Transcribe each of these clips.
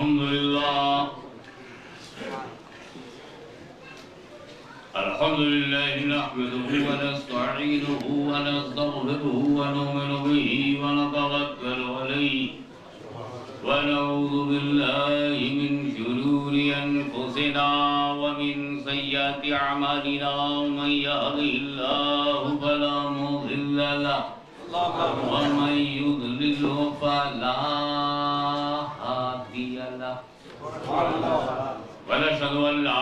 अल्हम्दुलिल्लाह नहमदुहु व नस्तईनुहु व नस्तगफिरुहु व नु'मिनु बिही व नतवक्कलु अलैहि व नऊज़ु बिल्लाहि मिन शुरूरि अनफुसिना व मिन सय्यिआति अअमालिना मन यहदिहिल्लाहु फला मुदिल्ल लहु व मन युद्लिलहु फला हादिय लहु व नशहदु अन ला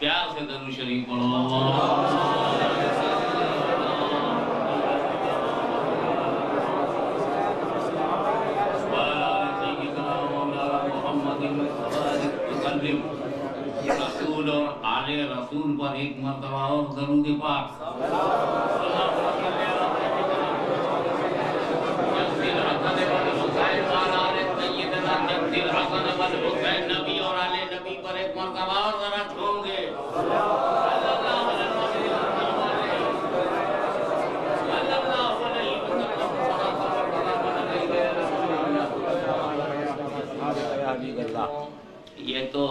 प्यार से दरूद शरीफ पढ़ो रसूल और आले रसूल पर एक मर्तबा और दरूद पाक नबी और आले नबी पर एक मर्तबा और जरा छोड़ोगे ये तो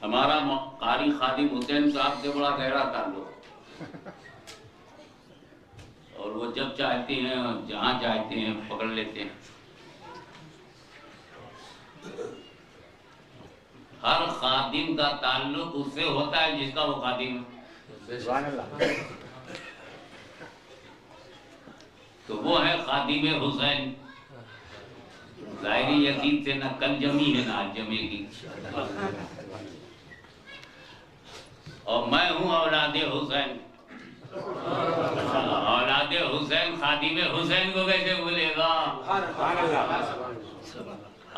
हमारा कारी खादिम हुसैन साहब से बड़ा गहरा ताल्लुक और वो जब चाहते हैं और जहाँ चाहते हैं पकड़ लेते हैं। हर खादिम का ताल्लुक उससे होता है जिसका वो खादिम है। तो वो है खादिम हुसैन। ज़ाहिरी यकीन से न कल जमी है ना आज जमेगी। और मैं हूँ औलादे हुसैन। औलादे हुसैन खादिमे हुसैन को कैसे भूलेगा।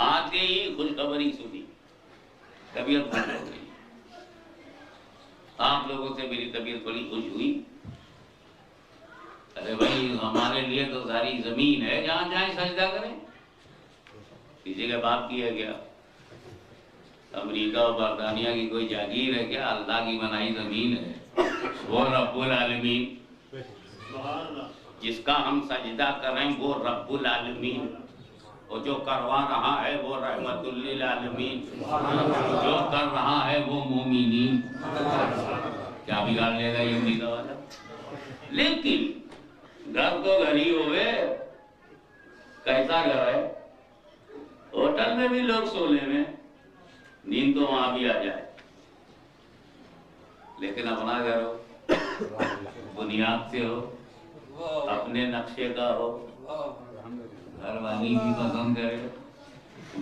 आते ही खुशखबरी सुनी, तबीयत खुश हो गई। आप लोगों से मेरी तबीयत बड़ी खुश हुई। अरे भाई हमारे लिए तो सारी जमीन है, जहाँ जाए सजदा करें। किसी के बाप की है क्या? अमेरिका और बरतानिया की कोई जागीर है क्या? अल्लाह की बनाई जमीन है। वो रब्बुल आलमीन जिसका हम सजदा करें वो रब्बुल आलमीन, और जो करवा रहा है वो रहमतुल लिल आलमीन, जो कर रहा है वो मोमिनीन। क्या बिगाड़ लेगा ये अमेरिका वाला? लेकिन घर तो घर ही होवे। कैसा घर है? होटल में भी लोग सोने में, नींद तो वहां भी आ जाए, लेकिन अपना घर हो, बुनियाद से हो, अपने नक्शे का हो, घर वाली भी पसंद करे,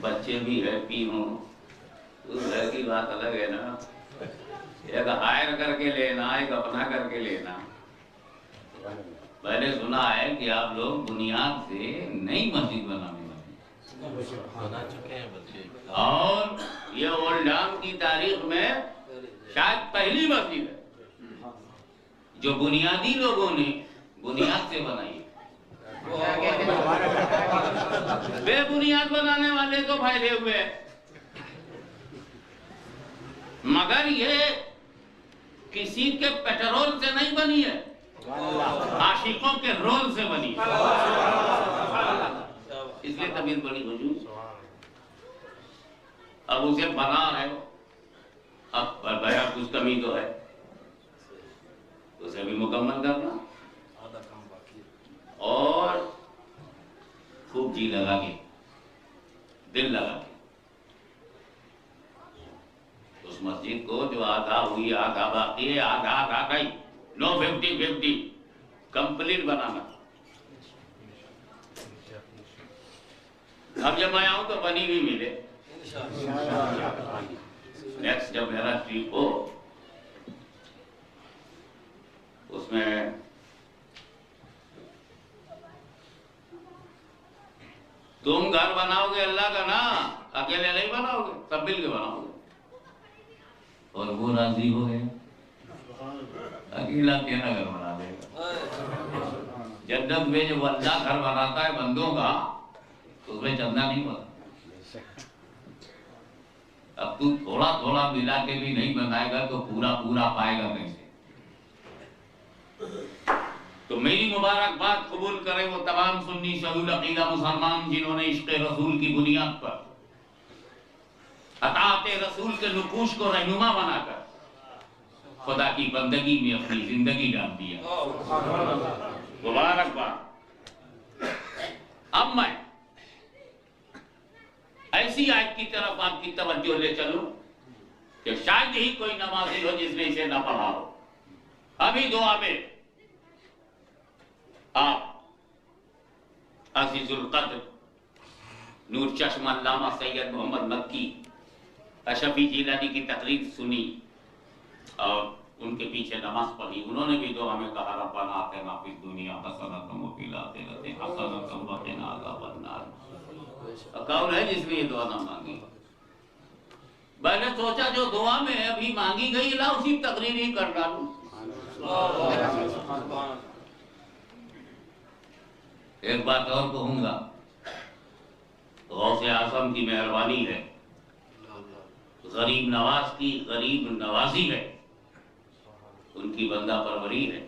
बच्चे भी हैप्पी हों, तो घर की बात अलग है ना। एक हायर करके लेना, एक अपना करके लेना। मैंने सुना है कि आप लोग बुनियाद से नई मस्जिद बनाने बना चुके हैं बच्चे, और ये ओल्ड डाम की तारीख में शायद पहली मस्जिद है जो बुनियादी लोगों ने बुनियाद से बनाई। बेबुनियाद बनाने वाले तो फैले हुए, मगर ये किसी के पेट्रोल से नहीं बनी है, आशिकों के रोल से बनी है। इसलिए तबीयत बड़ी हुजूर। अब उसे बना है, अब भैया कुछ कमी तो है, उसे भी मुकम्मल करना और खूब जी लगा के, दिल लगा के उस मस्जिद को जो आधा हुई आधा बाकी है, आधा आधा गई, नो 50-50 कंप्लीट बनाना। अब जब मैं आऊं तो बनी भी मिले। नेक्स्ट जब मेरा ट्रिप हो उसमें तुम घर बनाओगे अल्लाह का ना, अकेले नहीं बनाओगे, सब मिल के बनाओगे। और वो राजी हो गए, अकेला तेरा घर बना देगा। जन्नत में जब अल्लाह घर बनाता है बंदों का तो उसमें चंदा नहीं बना। अब तू थोड़ा थोड़ा मिला के भी नहीं बनाएगा तो पूरा पूरा पाएगा कैसे? तो मेरी मुबारकबाद कबूल करे वो तमाम सुन्नी शहूल अकीदा मुसलमान जिन्होंने इश्क़ रसूल की बुनियाद पर अताअते रसूल के नुकूश को रहनुमा बनाकर खुदा की बंदगी में अपनी जिंदगी डाल दिया। मुबारकबाद। अब मैं ऐसी आयत की तरफ आपकी तवज्जो ले चलूं कि शायद ही कोई नमाजी हो जिसने इसे ना पढ़ा हो। अभी दुआ में आप अजीजुल कद्र नूर चश्मा अल्लामा सैयद मोहम्मद मक्की अशफी जिलानी की तकरीर सुनी और उनके पीछे नमाज पढ़ी। उन्होंने भी दुआ में कहा रब्बना आतिना फिद दुनिया हसनतम व फिल आखिरति हसनतम व क़िना अज़ाबन्नार। कौन है जिसने ये दुआ ना मांगी? मैंने सोचा जो दुआ में अभी मांगी गई ला उसी तकरीर ही कर डालूं। एक बात और कहूंगा, गौसे आज़म की मेहरबानी है, गरीब नवाज की गरीब नवाजी है, उनकी बंदा परवरी है।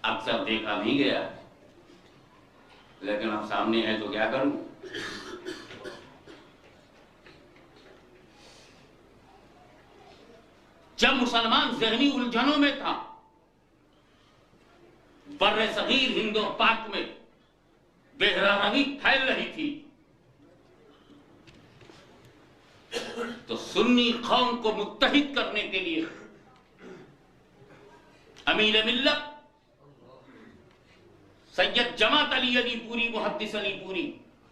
अक्सर देखा नहीं गया लेकिन अब सामने है तो क्या करूं। जब मुसलमान ज़हनी उलझनों में था, बर्रे सगीर हिंदो पाक में बेहरारगी फैल रही थी, तो सुन्नी कौम को मुत्तहिद करने के लिए अमीर मिल्लत सैयद जमात अली अलीपुरी मुहद्दिस अलीपुरी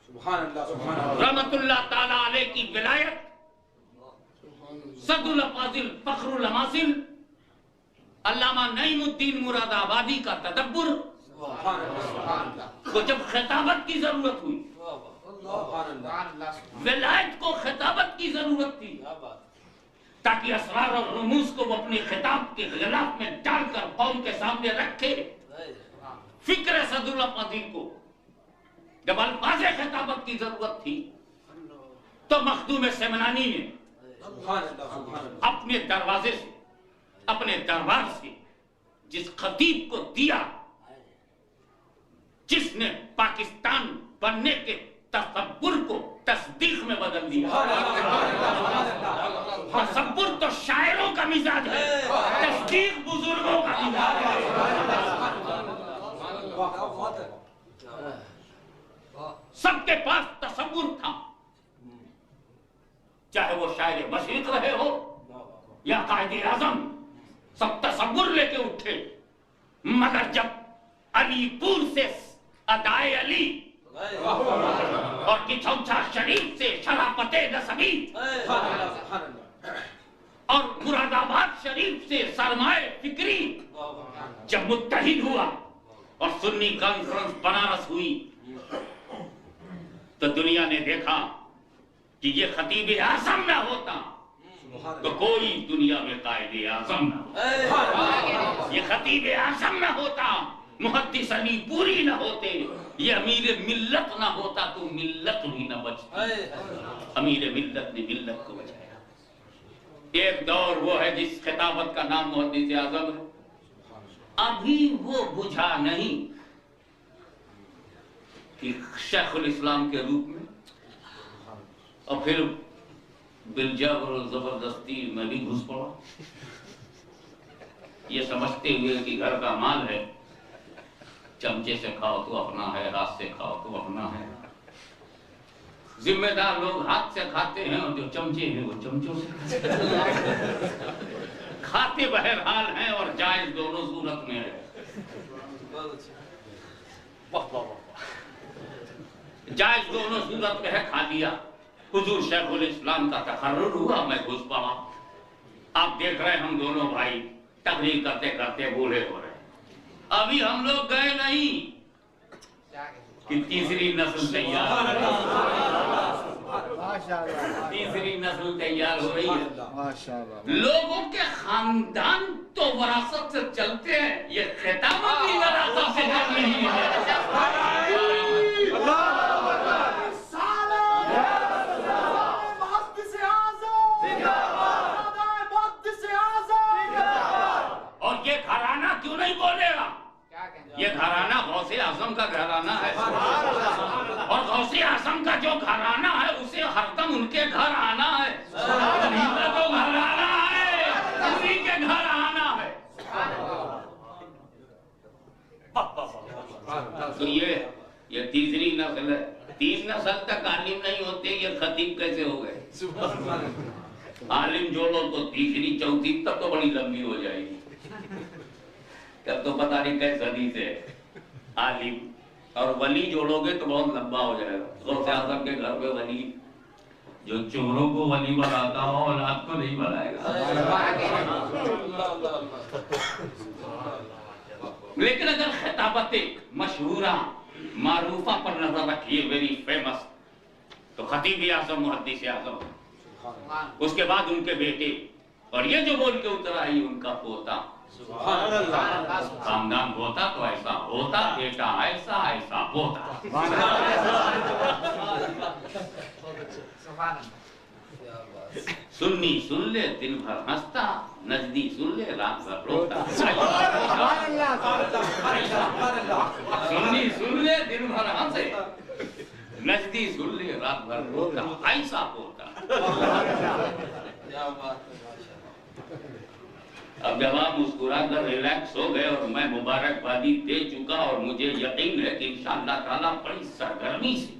रहमतुल्लाह ताला अलैह की विलायत, सदुल अफाजिल फखरुल अमासिल अल्लामा नईमुद्दीन मुरादाबादी का तदब्बुर को जब खिताबत की जरूरत हुई, विलायत को खिताबत की जरूरत थी ताकि असरार और रमूज को वो अपने खिताब के गिलाफ में डालकर कौम के सामने रखे। फिक्र सदुल अफाजिल को जब अल्फाज़े खिताबत की जरूरत थी तो मखदूम सेमनानी ने अपने दरवाजे से, अपने दरबार से जिस खतीब को दिया जिसने पाकिस्तान बनने के तसव्वुर को तस्दीक में बदल दिया। तसव्वुर तो शायरों का मिजाज है, तस्दीक बुजुर्गों का मिजाज है। सबके पास तसव्वुर था, चाहे वो शायर मशरिक रहे हो या कायदे आजम, सब तसव्वुर लेके उठे। मगर जब अलीपुर से अदाए अली और किचौछा शरीफ से शराफते नसबी और मुरादाबाद शरीफ से सरमाए फिक्री जब मुत्तहिद हुआ और सुन्नी कॉन्फ्रेंस बनारस हुई तो दुनिया ने देखा कि ये खतीब आज़म ना होता तो कोई दुनिया में कायदे आज़म ना होता, ये खतीब आज़म ना होता, मुहद्दिस अलीपुरी ना होते, ये अमीर मिल्लत ना होता तो मिल्लत भी ना बचती। अमीर मिल्लत ने मिल्लत को बचाया। एक दौर वो है जिस खिताबत का नाम मुहद्दिस आज़म है, अभी वो बुझा नहीं कि शेखुल इस्लाम के रूप में, और फिर बिलजबर और जबरदस्ती में भी घुस पड़ा, ये समझते हुए कि घर का माल है, चमचे से खाओ तो अपना है, हाथ से खाओ तो अपना है। जिम्मेदार लोग हाथ से खाते हैं और जो चमचे हैं वो चमचों से खाते बहरहाल हैं, और जायज दोनों सूरत में है। जायज दोनों सूरत में है, खा लिया। हुजूर शेखुल इस्लाम का तकर्रुर हुआ, मैं घुस पड़ा। आप देख रहे हैं हम दोनों भाई तकरीर करते करते बूढ़े हो रहे हैं। अभी हम लोग गए नहीं कि तीसरी नस्ल तैयार, तीसरी नस्ल तैयार हो रही है। लोगों के खानदान तो विरासत से चलते हैं, ये खिताबत भी विरासत से चल रही है। और ये घराना क्यों नहीं बोलेगा? ये घराना गौसे आजम का घराना है, और गौसे आजम का जो घराना है उसे हरदम उनके घर आना है। तो घराना है, उन्हीं के घर आना है। तो ये तीसरी नस्ल है। 3 नस्ल तक आलिम नहीं होते, ये खतीब कैसे हो गए? आलिम जो लोग तो तीसरी चौथी तक तो बड़ी लंबी हो जाएगी, तब तो पता नहीं कैसे सदी से आलिम। और वली जोड़ोगे तो बहुत लंबा हो जाएगा। गौसे आज़म के घर पे वली जो चोरों को वली बनाता हो, औलाद को नहीं बनाएगा। लेकिन अगर खिताबत मशहूरा मारूफा पर नजर रखिए, वेरी फेमस, तो खतीब आज़म मुहद्दिस आज़म, उसके बाद उनके बेटे, और ये जो बोल के उतरा है उनका पोता। खानदान होता तो ऐसा होता, बेटा ऐसा ऐसा होता। सुन्नी सुन ले दिन भर हंसता, नजदी सुन ले रात भर रोता। सुन्नी सुन ले दिन भर हंसे, नजदी सुन ले रात भर रोता, ऐसा होता। अब जब आप मुस्कुरा कर रिलैक्स हो गए और मैं मुबारकबादी दे चुका, और मुझे यकीन है कि इंशाअल्लाह ताला बड़ी सरगर्मी से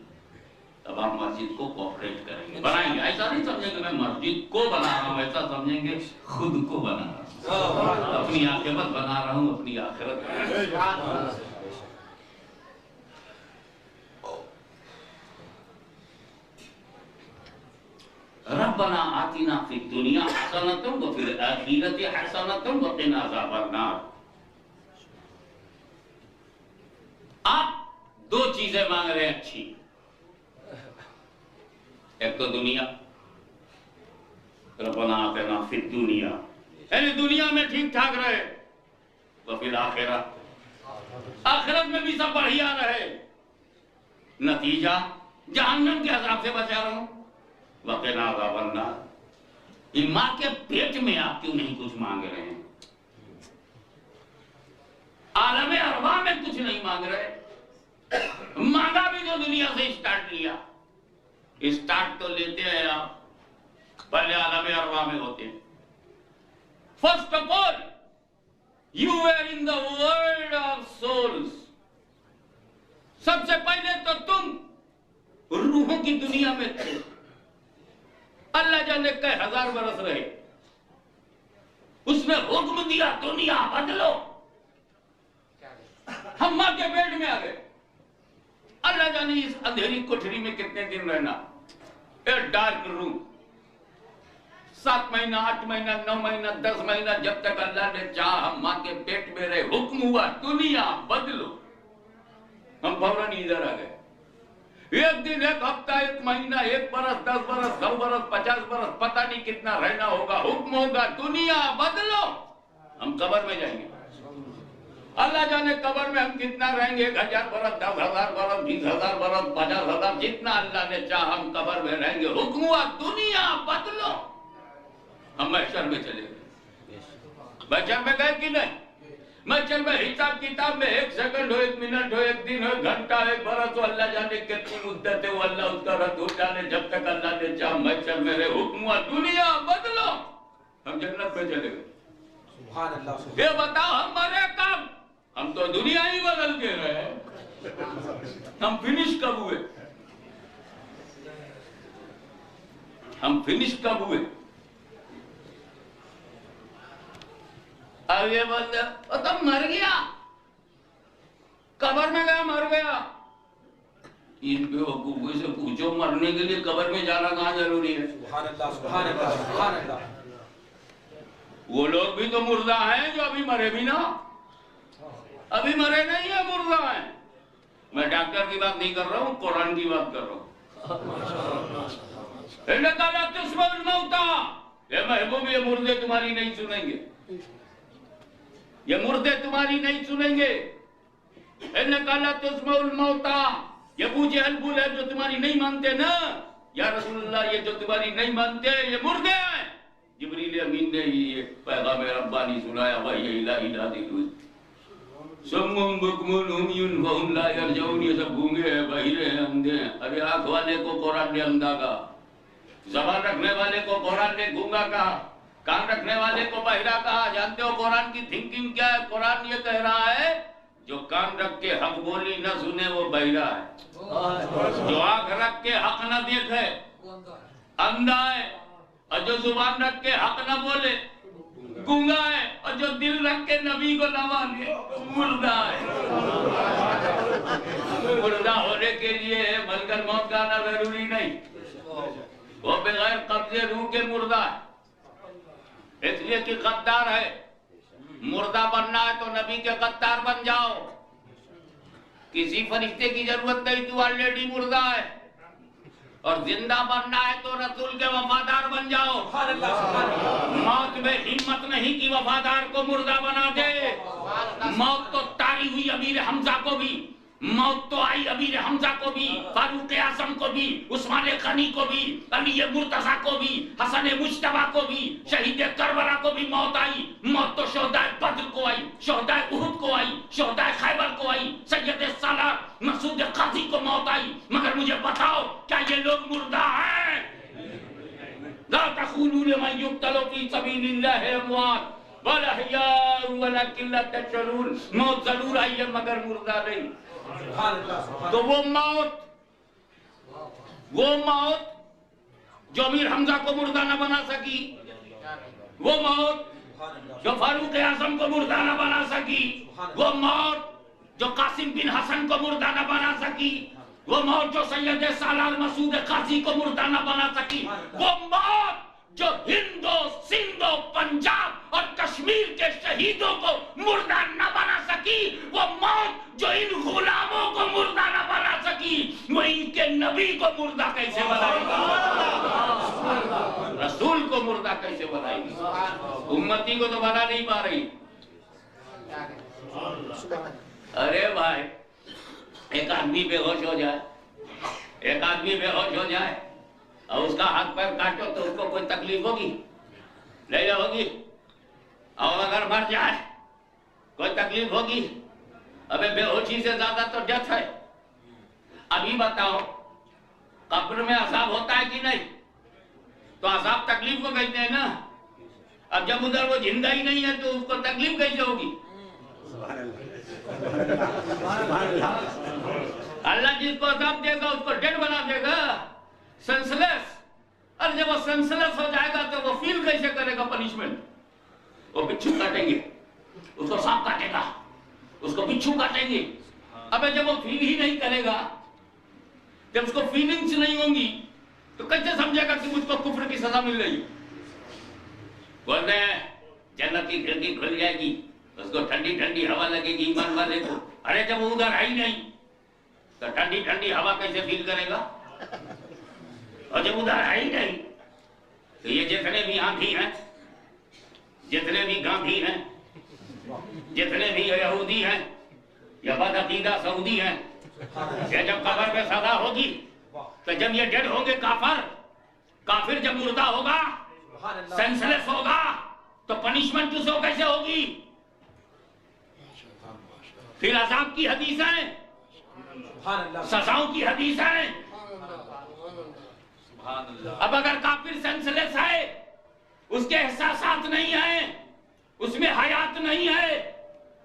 तब आप मस्जिद को कोऑपरेट करेंगे, बनाएंगे। ऐसा नहीं समझेंगे मैं मस्जिद को बना रहा हूँ, ऐसा समझेंगे खुद को बना रहा हूँ, अपनी आखिरत बना रहा हूँ, अपनी आखिरत। रब्बना आतिना फिद दुनिया हसनतन व फिल आखिरति हसनतन व क़िना अज़ाबन्नार। आप 2 चीजें मांग रहे हैं अच्छी, एक तो दुनिया, रब्बना आतिना फिद दुनिया, यानी दुनिया में ठीक ठाक रहे, व फिल आखिरत, आखिरत में भी सब बढ़िया रहे, नतीजा जहन्नम के अज़ाब से बचा रहूं। वक़िना अज़ाबन्नार। इन माँ के पेट में आप क्यों नहीं कुछ मांग रहे हैं? आलमे अरवा में कुछ नहीं मांग रहे, मांगा भी जो दुनिया से स्टार्ट लिया। स्टार्ट तो लेते हैं आप, पहले आलमे अरवा में होते हैं। First of all you are in the world of souls. सबसे पहले तो तुम रूहों की दुनिया में थे। अल्लाह जाने कई 1000 बरस रहे, उसने हुक्म दिया दुनिया बदलो, हम मां के पेट में आ गए। अल्लाह जाने इस अंधेरी कोठरी में कितने दिन रहना, एक डार्क रूम, 7 महीना 8 महीना 9 महीना 10 महीना, जब तक अल्लाह ने चाहा हम मां के पेट में रहे। हुक्म हुआ दुनिया बदलो, हम फौरन इधर आ गए। एक दिन, एक हफ्ता, 1 महीना, 1 बरस, 10 बरस, 100 बरस, 50 बरस, पता नहीं कितना रहना होगा। हुक्म होगा दुनिया बदलो, हम कब्र में जाएंगे। अल्लाह जाने कब्र में हम कितना रहेंगे, 1000 बरस, 10,000 बरस, 20,000 बरस, 50,000, जितना अल्लाह ने चाहा हम कब्र में रहेंगे। हुक्म हुआ दुनिया बदलो। हम महशर में चले गए। महशर में गए कि नहीं? महशर में हिसाब किताब में 1 सेकंड हो, 1 मिनट हो, 1 दिन हो, 1 घंटा, 1 बरस हो, अल्लाह जाने कितनी मुद्दत है, वो अल्लाह उसका रद्द हो जाने जब तक अल्लाह ने चाहा महशर में रहे। हुक्म हुआ दुनिया बदलो, हम जन्नत में चले गए। सुभान अल्लाह। ये बताओ हम मरे कब? हम तो दुनिया ही बदल के रहे। हम फिनिश कब हुए? हम फिनिश कब हुए? अब ये बंदा तो मर गया, कब्र में गया, मर गया। इन बेवकूफों से पूछो मरने के लिए कब्र में जाना कहाँ जरूरी है? सुभान अल्लाह, सुभान अल्लाह, सुभान अल्लाह। वो लोग भी तो मुर्दा हैं जो अभी मरे भी ना, अभी मरे नहीं है, मुर्दा हैं। मैं डॉक्टर की बात नहीं कर रहा हूँ, कुरान की बात कर रहा हूँ। महबूब ये मुर्दे तुम्हारी नहीं सुनेंगे, ये मुर्दे तुम्हारी नहीं सुनेंगे। ये अबू जहल है जो तुम्हारी नहीं मानते ना, या रसूलुल्लाह ये जो तुम्हारी नहीं मानते ये मुर्दे हैं। जिब्रील अमीन ने ये पैगाम रब्बानी सुनाया, वही इलाही नाज़िल हुई। सम्मुम बुकमुन उम्युन फहुम ला यरजऊन, ये सब गूंगे हैं, बहिरे हैं, अंधे हैं। अरे आंख वाले को कुरान ने अंधा कहा, ज़बान रखने वाले को कुरान ने गूंगा कहा, कान रखने वाले को बहिरा कहा। जानते हो कुरान की थिंकिंग क्या है? कुरान ये कह रहा है जो कान रख के हक बोली न सुने वो बहिरा है, जो आंख रख के हक न देखे अंधा है, और जो जुबान रख के हक न बोले गूंगा है, और जो दिल रख के नबी को न माने मुर्दा है। मुर्दा होने के लिए मलकल मौत का आना जरूरी नहीं, वो बगैर कब्जे रूह के मुर्दा है, इसलिए कि गद्दार है। मुर्दा बनना है तो नबी के गद्दार बन जाओ, किसी फरिश्ते की जरूरत नहीं, तू ऑलरेडी मुर्दा है। और जिंदा बनना है तो रसूल के वफादार बन जाओ। मौत में हिम्मत नहीं कि वफादार को मुर्दा बना दे। मौत तो तारी हुई अमीर हमजा को भी, मौत तो आई अमीर हमजा को भी, फारूक आजम को भी, उस्मान गनी को भी, अली मुर्तजा को भी, हसन मुज्तबा को भी, शहीद करबला को भी मौत आई। मौत तो शोहदाए बद्र को आई, शोहदाए उहुद को आई, शोहदाए खैबर को आई, सैयद सालार मसूद काजी को मौत आई। मगर मुझे बताओ क्या ये लोग मुर्दा हैं? ला तखूलू लिमन युक्तलू फी सबीलिल्लाहि अमवात वल अहयाउ वलकिन ला तशऊरून। मौत जरूर आई है मगर मुर्दा नहीं। तो वो मौत जो अमीर हमजा को मुर्दा न बना सकी, वो मौत जो फारूक आजम को मुर्दा न बना सकी, वो मौत जो कासिम बिन हसन को मुर्दा न बना सकी, वो मौत जो सैयद सालार मसूद काजी को मुर्दा न बना सकी, वो मौत जो हिंदो सिंधो पंजाब और कश्मीर के शहीदों को मुर्दा न बना सकी, वो मौत जो इन गुलामों को मुर्दा न बना सकी, वो इनके नबी को मुर्दा कैसे बनाएगी? रसूल को मुर्दा कैसे बनाएगी? उम्मती को तो बना नहीं पा रही। अरे भाई, एक आदमी बेहोश हो जाए, एक आदमी बेहोश हो जाए और उसका हाथ पैर काटो तो उसको कोई तकलीफ होगी? नहीं होगी। और अगर मर जाए कोई तकलीफ होगी? अबे बेहोशी से ज्यादा तो डेथ है। अभी बताओ कब्र में अजाब होता है कि नहीं? तो अजाब तकलीफ को कहते हैं ना। अब जब उधर वो जिंदा ही नहीं है तो उसको तकलीफ कैसे होगी? अल्लाह जिसको अजाब देगा उसको डेड बना देगा, सेंसलेस। और जब वो सेंसलेस हो जाएगा तो वो फील कैसे करेगा पनिशमेंट? वो बिच्छू काटेंगे, उसको सांप काटेगा, उसको बिच्छू काटेंगे। अबे जब वो फील ही नहीं करेगा, जब उसको फीलिंग्स नहीं होंगी तो कैसे समझेगा कि मुझको कुफ्र की सजा मिल रही? बोलते हैं जन्नत की खिड़की खुल जाएगी, उसको ठंडी ठंडी हवा लगेगी ईमान वाले को। अरे जब वो उधर आई नहीं तो ठंडी ठंडी हवा कैसे फील करेगा? और जब उधर आई नहीं तो ये जितने भी आंधी हैं, जितने भी गांधी हैं, जितने भी यहूदी हैं या बदअकीदा सऊदी हैं, ये जब कब्र में सजा होगी तो जब ये डेड होंगे काफिर जब मुर्दा होगा सेंसलेस होगा तो पनिशमेंट उसको कैसे होगी? फिर अजाब की हदीसें, सजाओं की हदीसें। अब अगर काफिर सेंसलेस है, उसके एहसासात नहीं है, उसमें हयात नहीं है,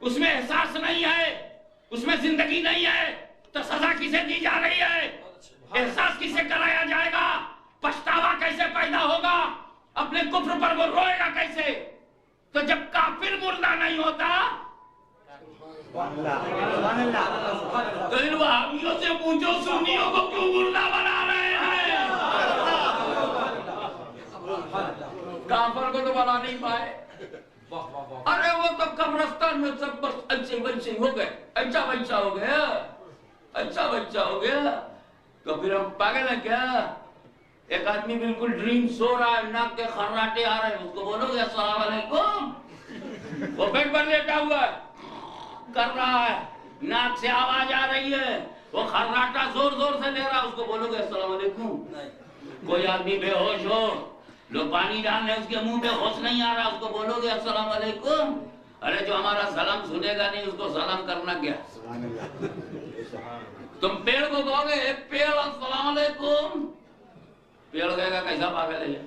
उसमें एहसास नहीं है, उसमें जिंदगी नहीं है, तो सजा किसे दी जा रही है? एहसास किसे कराया जाएगा? पछतावा कैसे पैदा होगा? अपने कुफ्र पर वो रोएगा कैसे? तो जब काफिर मुर्दा नहीं होता तो इन वहाबियों से पूछो सुन्नियों को क्यों मुर्दा बना रहे हैं? काफिर को तो बना नहीं पाए। अरे वो तो कब्रिस्तान में सब बस ऐसे वैसे हो गए, अच्छा वैसा हो गया, अच्छा बच्चा हो गया। तो फिर हम पागल है क्या? एक आदमी बिल्कुल ड्रीम सो रहा है, नाक के खर्राटे आ रहे हैं, उसको बोलोगे अस्सलाम वालेकुम? वो बेड पर लेटा हुआ है, कर रहा है, नाक से आवाज आ रही है, वो खर्राटा जोर जोर से ले रहा है, उसको बोलोगे अस्सलाम वालेकुम? कोई आदमी बेहोश हो, लोग पानी डाल रहे, उसके मुंह पे होश नहीं आ रहा, उसको बोलोगे अस्सलाम वालेकुम? अरे जो हमारा सलाम सुनेगा नहीं उसको सलाम करना क्या? तुम पेड़ को कहोगे एक पेड़ अस्सलाम वालेकुम, पेड़ कहेगा कैसा पागल है,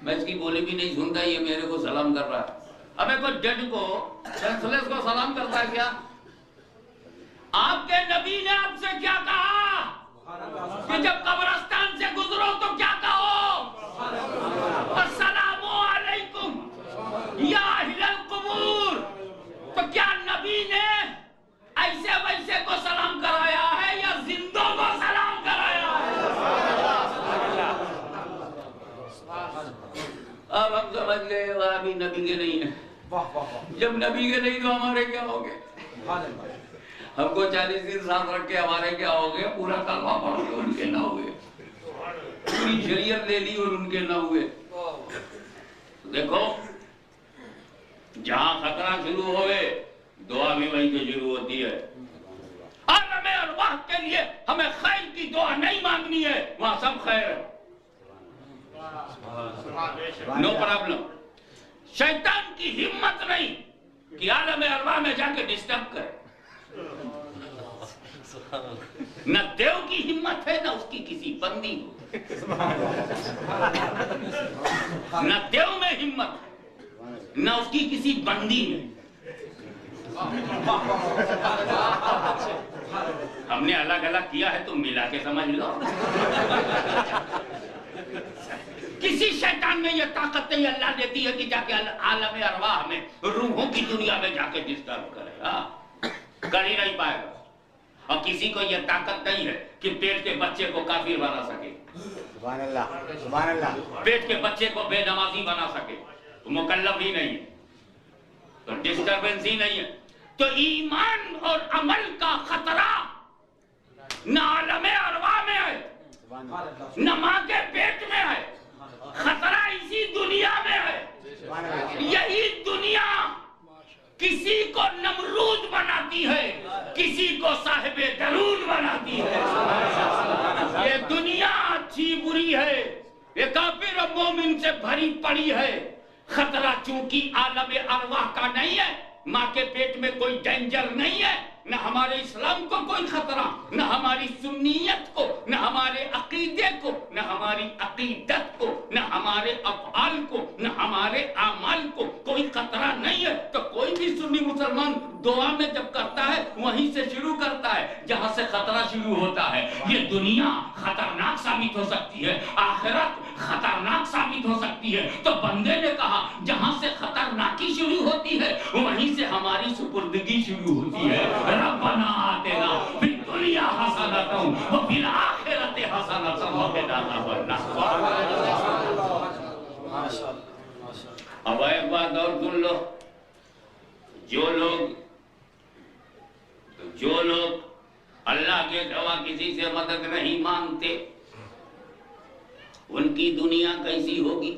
मैं इसकी बोली भी नहीं सुनता, ये मेरे को सलाम कर रहा है। अबे कोई डेड को, सेंसलेस को सलाम करता है क्या? आपके नबी ने आपसे क्या कहा कि जब कब्रिस्तान से गुजरो तो क्या कहो? अस्सलामु अलैकुम या अहलल कुबूर। तो क्या नबी ने ऐसे वैसे को सलाम कराया है या जिंदों को सलाम कराया है? अब हम समझ गए अभी नबी के नहीं है। जब नबी के नहीं तो हमारे क्या हो गए? हमको 40 दिन साथ रख के हमारे क्या हो गए? पूरा कलमा पढ़ के उनके ना हुए, पूरी शरीयत ले ली और उनके ना हुए। देखो जहां खतरा शुरू होवे दुआ भी वहीं से शुरू होती है। आलम अरवाह के लिए हमें खैर की दुआ नहीं मांगनी है, वहां सब खैर है, नो प्रॉब्लम। शैतान की हिम्मत नहीं कि आलम अरवाह में जाके डिस्टर्ब करे। न देव की हिम्मत है न उसकी किसी बंदी को, न देव में हिम्मत है न उसकी किसी बंदी में। हमने अलग अलग किया है तो मिला के समझ लो। किसी शैतान में यह ताकत नहीं अल्लाह देती है कि जाके आलम अरवाह में, रूहों की दुनिया में जाके डिस्टर्ब करे। कर ही नहीं पाएगा। और किसी को यह ताकत नहीं है कि पेट के बच्चे को काफिर बना सके, सुभान अल्लाह, सुभान अल्लाह। पेट के बच्चे को बेनमाजी बना सके, तो मुकल्लफ ही नहीं है, तो डिस्टर्बेंस ही नहीं है। तो ईमान और अमल का खतरा न आलम अरवाह में है न मां के पेट में है, खतरा इसी दुनिया में है। यही दुनिया किसी को नमरूद बनाती है, किसी को साहिबे दरूद बनाती है। ये दुनिया अच्छी बुरी है, ये काफिर और मोमिन से भरी पड़ी है। खतरा चूंकि आलम अरवाह का नहीं है, माँ के पेट में कोई डेंजर नहीं है, न हमारे इस्लाम को कोई खतरा, न हमारी सुन्नियत को, न हमारे अकीदे को, न हमारी अकीदत को, न हमारे अफ़आल को, न हमारे आमाल को कोई खतरा नहीं है। तो कोई भी सुन्नी मुसलमान दुआ में जब करता है वहीं से शुरू करता है जहां से खतरा शुरू होता है। ये दुनिया खतरनाक साबित हो सकती है, आखिरत खतरनाक साबित हो सकती है। तो बंदे ने कहा जहां से खतरनाकी शुरू होती है वहीं से हमारी सुपुर्दगी शुरू होती है। रब्बना आतिना फिद दुनिया हसनतन व फिल आखिरति हसनतन व क़िना अज़ाबन्नार। अब एक बात और सुन लो, जो लोग अल्लाह के सिवा किसी से मदद नहीं मांगते उनकी दुनिया कैसी होगी?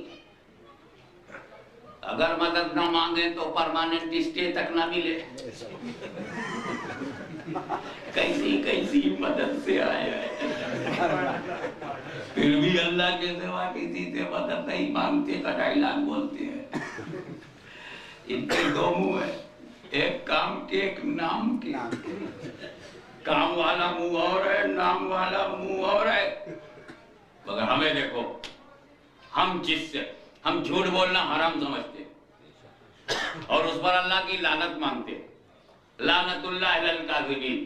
अगर मदद न मांगे तो परमानेंट स्टे तक ना मिले। कैसी कैसी मदद से आए हैं। फिर भी अल्लाह के सिवा किसी से मदद नहीं मांगते का डायलॉग बोलते हैं। इनके दो मुंह है, एक काम के एक नाम के। काम वाला मुंह और है, नाम वाला मुंह और है। मगर हमें देखो, हम झूठ बोलना हराम समझते और उस पर अल्लाह की लानत मांगते। लानतुल्लाह अलल काज़िबीन,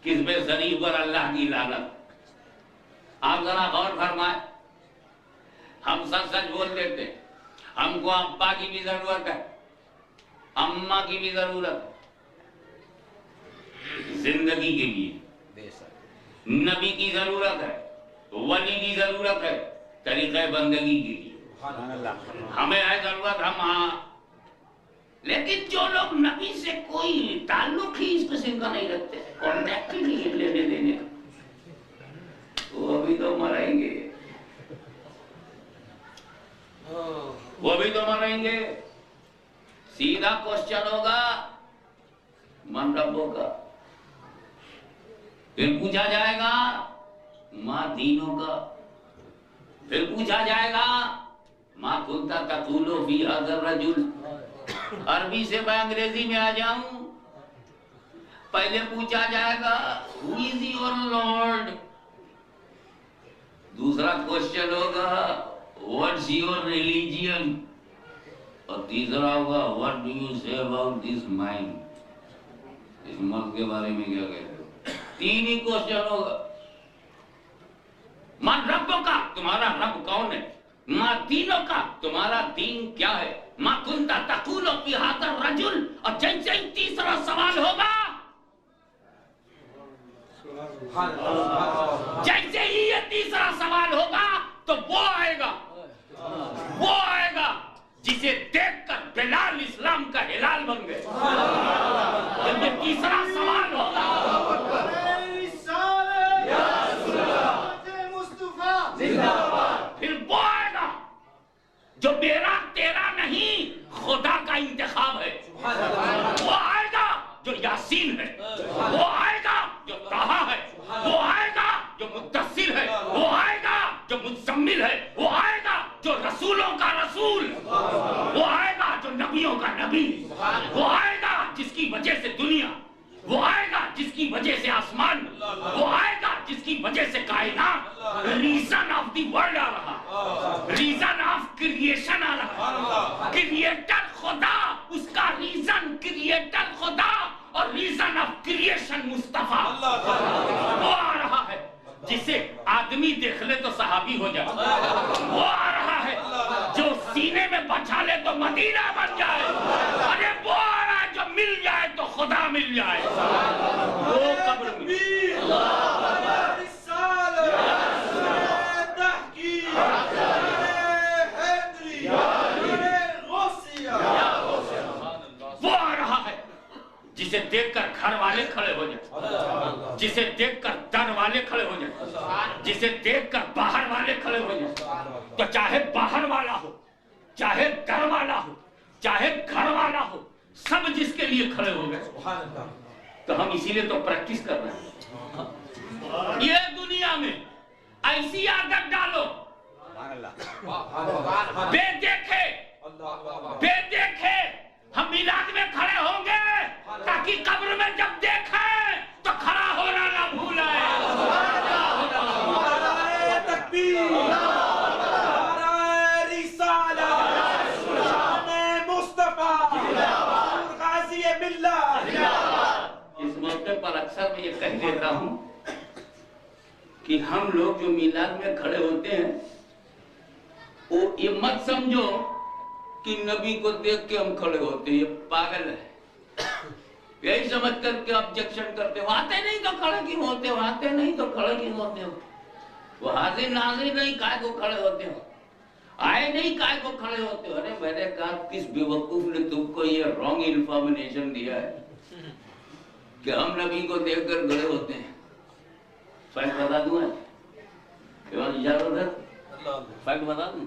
किस्बे शरीफ पर अल्लाह की लानत। आप जरा गौर फरमाए, हम सच सच बोल देते, हमको अब्बा की भी जरूरत है, अम्मा की भी जरूरत है जिंदगी के लिए, नबी की जरूरत है, वली की जरूरत है तरीक़े बंदगी के लिए। हमें है जरूरत, हम लेकिन जो लोग नबी से कोई ताल्लुक ही इस किस्म का नहीं रखते, कॉन्टैक्ट ही नहीं लेने देने, वो भी तो मरेंगे, वो भी तो मरेंगे। सीधा क्वेश्चन होगा मन रब्बों का, फिर पूछा जाएगा माँ दीनों का, फिर पूछा जाएगा माँ कुंता तक़ूलु फी हाज़ा रजुल। अरबी से मैं अंग्रेजी में आ जाऊं, पहले पूछा जाएगा हु इज योर लॉर्ड, दूसरा क्वेश्चन होगा व्हाट्स योर रिलीजियन, और तीसरा होगा what do you say about this mind, इस मत के बारे में क्या कहते हो। तीन ही क्वेश्चन होगा। मन रब्बों का, तुम्हारा रब कौन है, माँ दीनों का, तुम्हारा दीन क्या है, माँ कुंता तक़ूलु फी हाज़ा रजुल, और जैसे ही तीसरा सवाल होगा, जैसे ही ये तीसरा सवाल होगा तो वो आएगा जिसे देखकर बिलाल इस्लाम का हिलाल बन गए। जब ये तीसरा सवाल होगा फिर वो आएगा जो मेरा तेरा नहीं खुदा का इंतखाब है, वो आएगा जो यासीन है, वो आएगा जो ताहा है, वो आएगा जो मुद्दस्सिर है, वो आएगा जो मुज़म्मिल है, वो आएगा जो रसूलों का रसूल, वो आएगा जो नबियों का नबी, वो आएगा जिसकी वजह से दुनिया, वो आएगा जिसकी वजह से आसमान, वो आएगा जिसकी वजह से कायनात, रीजन ऑफ द वर्ल्ड आ रहा, रीजन ऑफ क्रिएशन आ रहा, क्रिएटर खुदा, उसका रीजन क्रिएटर खुदा और रीजन ऑफ क्रिएशन मुस्तफा, वो आ रहा है जिसे आदमी देख ले तो सहाबी हो जाए, वो आ रहा है जो सीने में बचा ले तो मदीना बन जाए, अरे वो आ रहा है जो मिल जाए तो खुदा मिल जाए, वो कब्र में। वो आ रहा है जिसे देखकर घर वाले खड़े हो जाए, जिसे देखकर दर वाले खड़े हो जाए, जिसे देखकर बाहर वाले खड़े हो जाए। तो चाहे बाहर वाला हो, चाहे दर वाला हो, चाहे घर वाला हो, सब जिसके लिए खड़े हो गए। तो हम इसीलिए तो प्रैक्टिस कर रहे हैं। ये दुनिया में ऐसी आदत डालो, बेदेखे हम मिलाद में खड़े होंगे ताकि कब्र में जब देखें तो खड़ा होना ना भूलें। इस मौके पर अक्सर मैं ये कह देता हूँ कि हम लोग जो मिलाद में खड़े होते हैं वो ये मत समझो कि नबी को देख के हम खड़े होते हैं, ये पागल है। यही समझ करके ऑब्जेक्शन करते हो, आते नहीं तो खड़े क्यों होते हो, आते नहीं तो खड़े क्यों होते हो, वो हाजिर नाजिर नहीं काय को खड़े होते हो, आए नहीं काय को खड़े होते हो। अरे मैंने कहा किस बेवकूफ ने तुमको ये रॉन्ग इन्फॉर्मेशन दिया है कि हम नबी को देखकर खड़े होते हैं। फैक्ट बता दूं, इजाजत है फैक्ट बता दूं?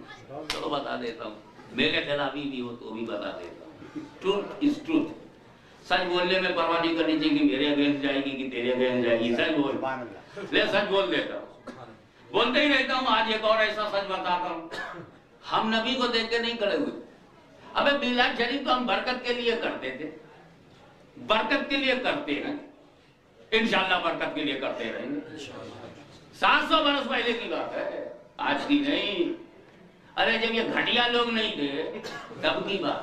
चलो बता देता हूँ, मेरे खिलाफी भी हो तो भी बता देता हूँ। Truth is truth. सच बोलने में परवाह नहीं करनी चाहिए कि मेरे अगेंस्ट जाएगी कि तेरे अगेंस्ट जाएगी। सच बोल ले, सच बोल देता हूँ। बोलते ही रहता हूँ। आज एक और ऐसा सच बताता हूँ, हम नबी को देख के नहीं खड़े हुए। अबे मिलाद शरीफ तो हम बरकत के लिए करते थे, बरकत के लिए करते हैं, इंशाल्लाह बरकत के लिए करते रहेंगे। 700 बरस पहले की बात है, आज की नहीं। अरे जब ये घटिया लोग नहीं थे तब की बात,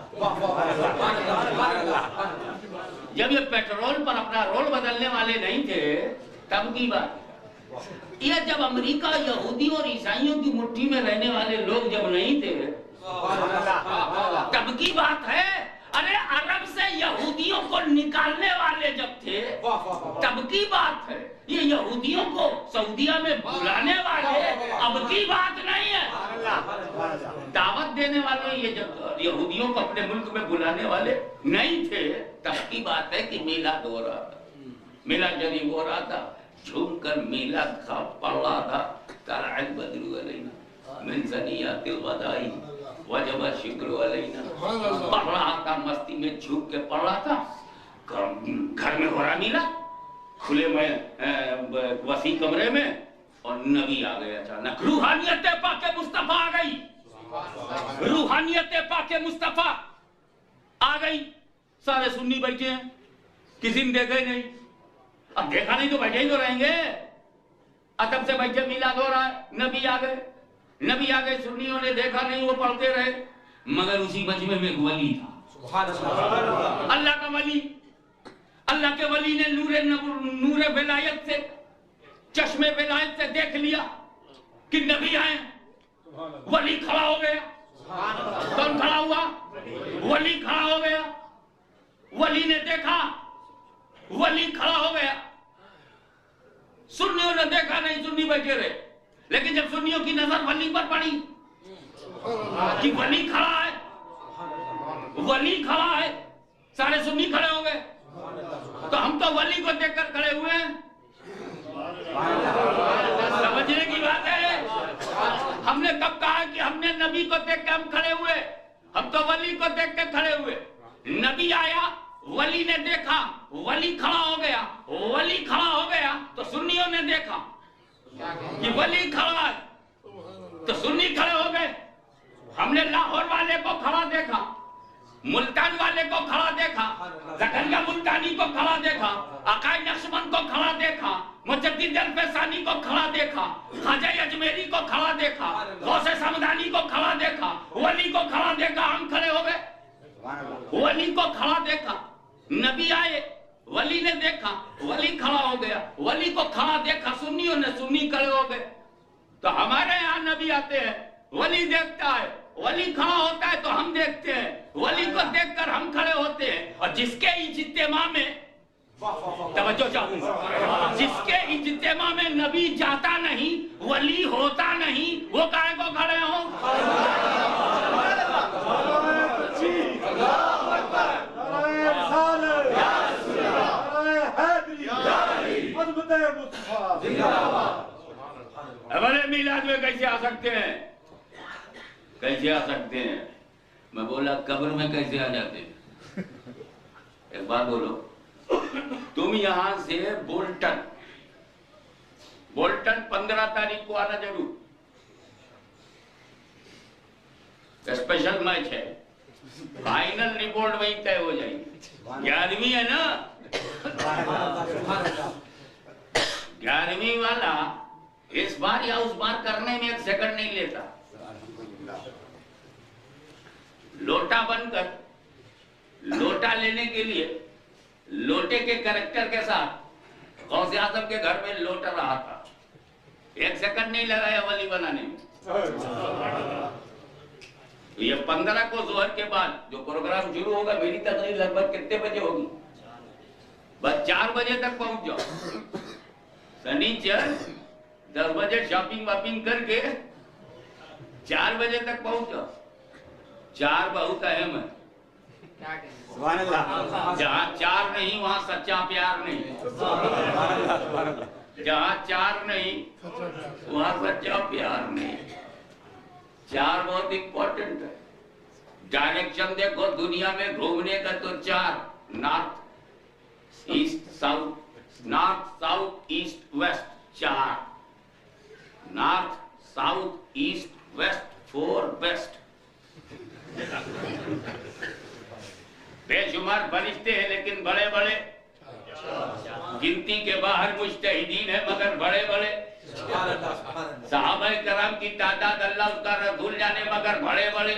जब ये पेट्रोल पर अपना रोल बदलने वाले नहीं थे तब की बात। ये जब अमेरिका यहूदी और ईसाइयों की मुट्ठी में रहने वाले लोग जब नहीं थे तब की बात है। अरे अरब से यहूदियों को निकालने वाले जब थे तब की बात है। ये यहूदियों को सऊदीया में बुलाने वाले अब की बात नहीं है। दावत देने वाले ये जब यहूदियों को अपने मुल्क में बुलाने वाले नहीं थे तब की बात है कि मिलाद हो रहा था, मिलाद शरीफ हो रहा था, झूमकर मिलाद का पढ़ रहा था। तलअल बद्रु अलैना मिन सनियातिल वदाई वजब शुक्र अलैना, पढ़ रहा था, मस्ती में झूम के पढ़ रहा था। घर में हो रहा मिला, खुले में वसी कमरे में, और नबी आ गए अचानक। रूहानियत पाके मुस्तफा आ गई, रूहानियत पाके मुस्तफा आ गई। सारे सुन्नी बैठे हैं, किसी ने देखा ही नहीं। अब देखा नहीं तो बैठे ही तो रहेंगे। अदब से बैठे, मिलाद हो रहा है, नबी आ गए, नबी आ गए। सुन्नियों ने देखा नहीं, वो पढ़ते रहे। मगर उसी मजमे में एक वली था, अल्लाह का वली। अल्लाह के वली ने नूरे विलायत से, चश्मे विलायत से देख लिया कि नबी आए। वली खड़ा हो गया। कौन खड़ा हुआ? वली खड़ा हो गया। वली ने देखा, वली खड़ा हो गया। सुन्नियों ने देखा नहीं, सुन्नी बैठे रहे। लेकिन जब सुन्नियों की नजर वली पर पड़ी कि वली खड़ा है, वली खड़ा है, सारे सुन्नी खड़े हो गए। तो हम तो वली को देखकर खड़े हुए हैं। समझने की बात है। हमने कब कहा कि हमने नबी को देख के हम खड़े हुए? हम तो वली को देख के खड़े हुए। नबी आया, वली ने देखा, वली खड़ा हो गया। वली खड़ा हो गया तो सुन्नियों ने देखा कि वली खड़ा है, तो सुन्नी खड़े हो गए। हमने लाहौर वाले को खड़ा देखा, मुल्तान वाले को खड़ा देखा, जकरिया मुल्तानी को खड़ा देखा, अकाई नक्शबंद को खड़ा देखा, मुजद्दिद अल-फैसानी को खड़ा देखा, ख्वाजा अजमेरी को खड़ा देखा, गौसे समदानी को खड़ा देखा, वली को खड़ा देखा। हम खड़े हो गए। वली को खड़ा देखा, नबी आए, वली ने देखा, वली खड़ा हो गया। वली को खड़ा देखा, सुन्नियों ने, सुन्नी खड़े हो गए। तो हमारे यहाँ नबी आते हैं, वली देखता है, वली खड़ा होता है तो हम देखते हैं। वली को देखकर हम खड़े होते हैं। और जिसके इज्तिमा में, तवज्जो चाहूंगा, जिसके इज्तिमा में नबी जाता नहीं, वली होता नहीं, वो काहे को खड़े हो? हमारे मिलाद में कैसे आ सकते हैं? कैसे आ सकते हैं? मैं बोला कब्र में कैसे आ जाते हैं? एक बात बोलो, तुम यहां से बोल्टन 15 तारीख को आना जरूर, स्पेशल मैच है। फाइनल रिपोर्ट वहीं तय हो जाएगी। 11वीं है ना, 11वीं वाला इस बार या उस बार करने में 1 सेकंड नहीं लेता। लोटा बनकर, लोटा लेने के लिए, लोटे के कैरेक्टर के साथ गौसे आजम के घर में लौट रहा था। 1 सेकंड नहीं लगाया वली बनाने में। तो ये 15 को जोहर के बाद जो प्रोग्राम शुरू होगा, मेरी तकरीर लगभग कितने बजे होगी? बस 4 बजे तक पहुंच जाओ। शनिचर 10 बजे शॉपिंग वॉपिंग करके 4 बजे तक पहुंच जाओ। 4 बहुत अहम है। जहाँ 4 नहीं वहाँ सच्चा प्यार नहीं। जहाँ 4 नहीं वहाँ सच्चा प्यार नहीं। 4 बहुत इंपॉर्टेंट है। डायरेक्शन देखो दुनिया में घूमने का तो 4, north east south, north south east west, 4। North, south, east, west, 4 best. बेशुमार फरिश्ते हैं लेकिन बड़े बड़े, गिनती के बाहर मुज्तहिदीन है मगर बड़े बड़े। सहाबाए कराम की तादाद अल्लाह उसका रसूल जाने मगर बड़े बड़े।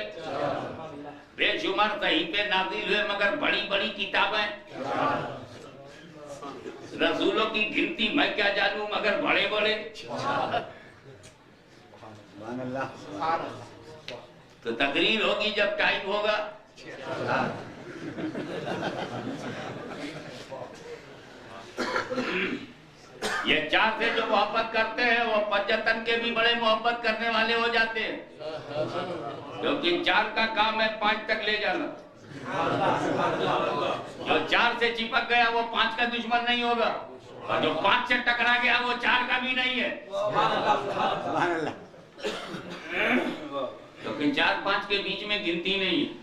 बेशुमार सहीफे नाज़िल हुए मगर बड़ी बड़ी किताबें। रसूलों की गिनती मैं क्या जानूं मगर बड़े बड़े। तो तकरीर होगी जब टाइम होगा। ये 4 से जो मोहब्बत करते हैं वो 75 के भी बड़े मोहब्बत करने वाले हो जाते हैं, क्योंकि 4 का काम है 5 तक ले जाना। जो 4 से चिपक गया वो 5 का दुश्मन नहीं होगा, और जो 5 से टकरा गया वो 4 का भी नहीं है। क्योंकि 4-5 के बीच में गिनती नहीं है।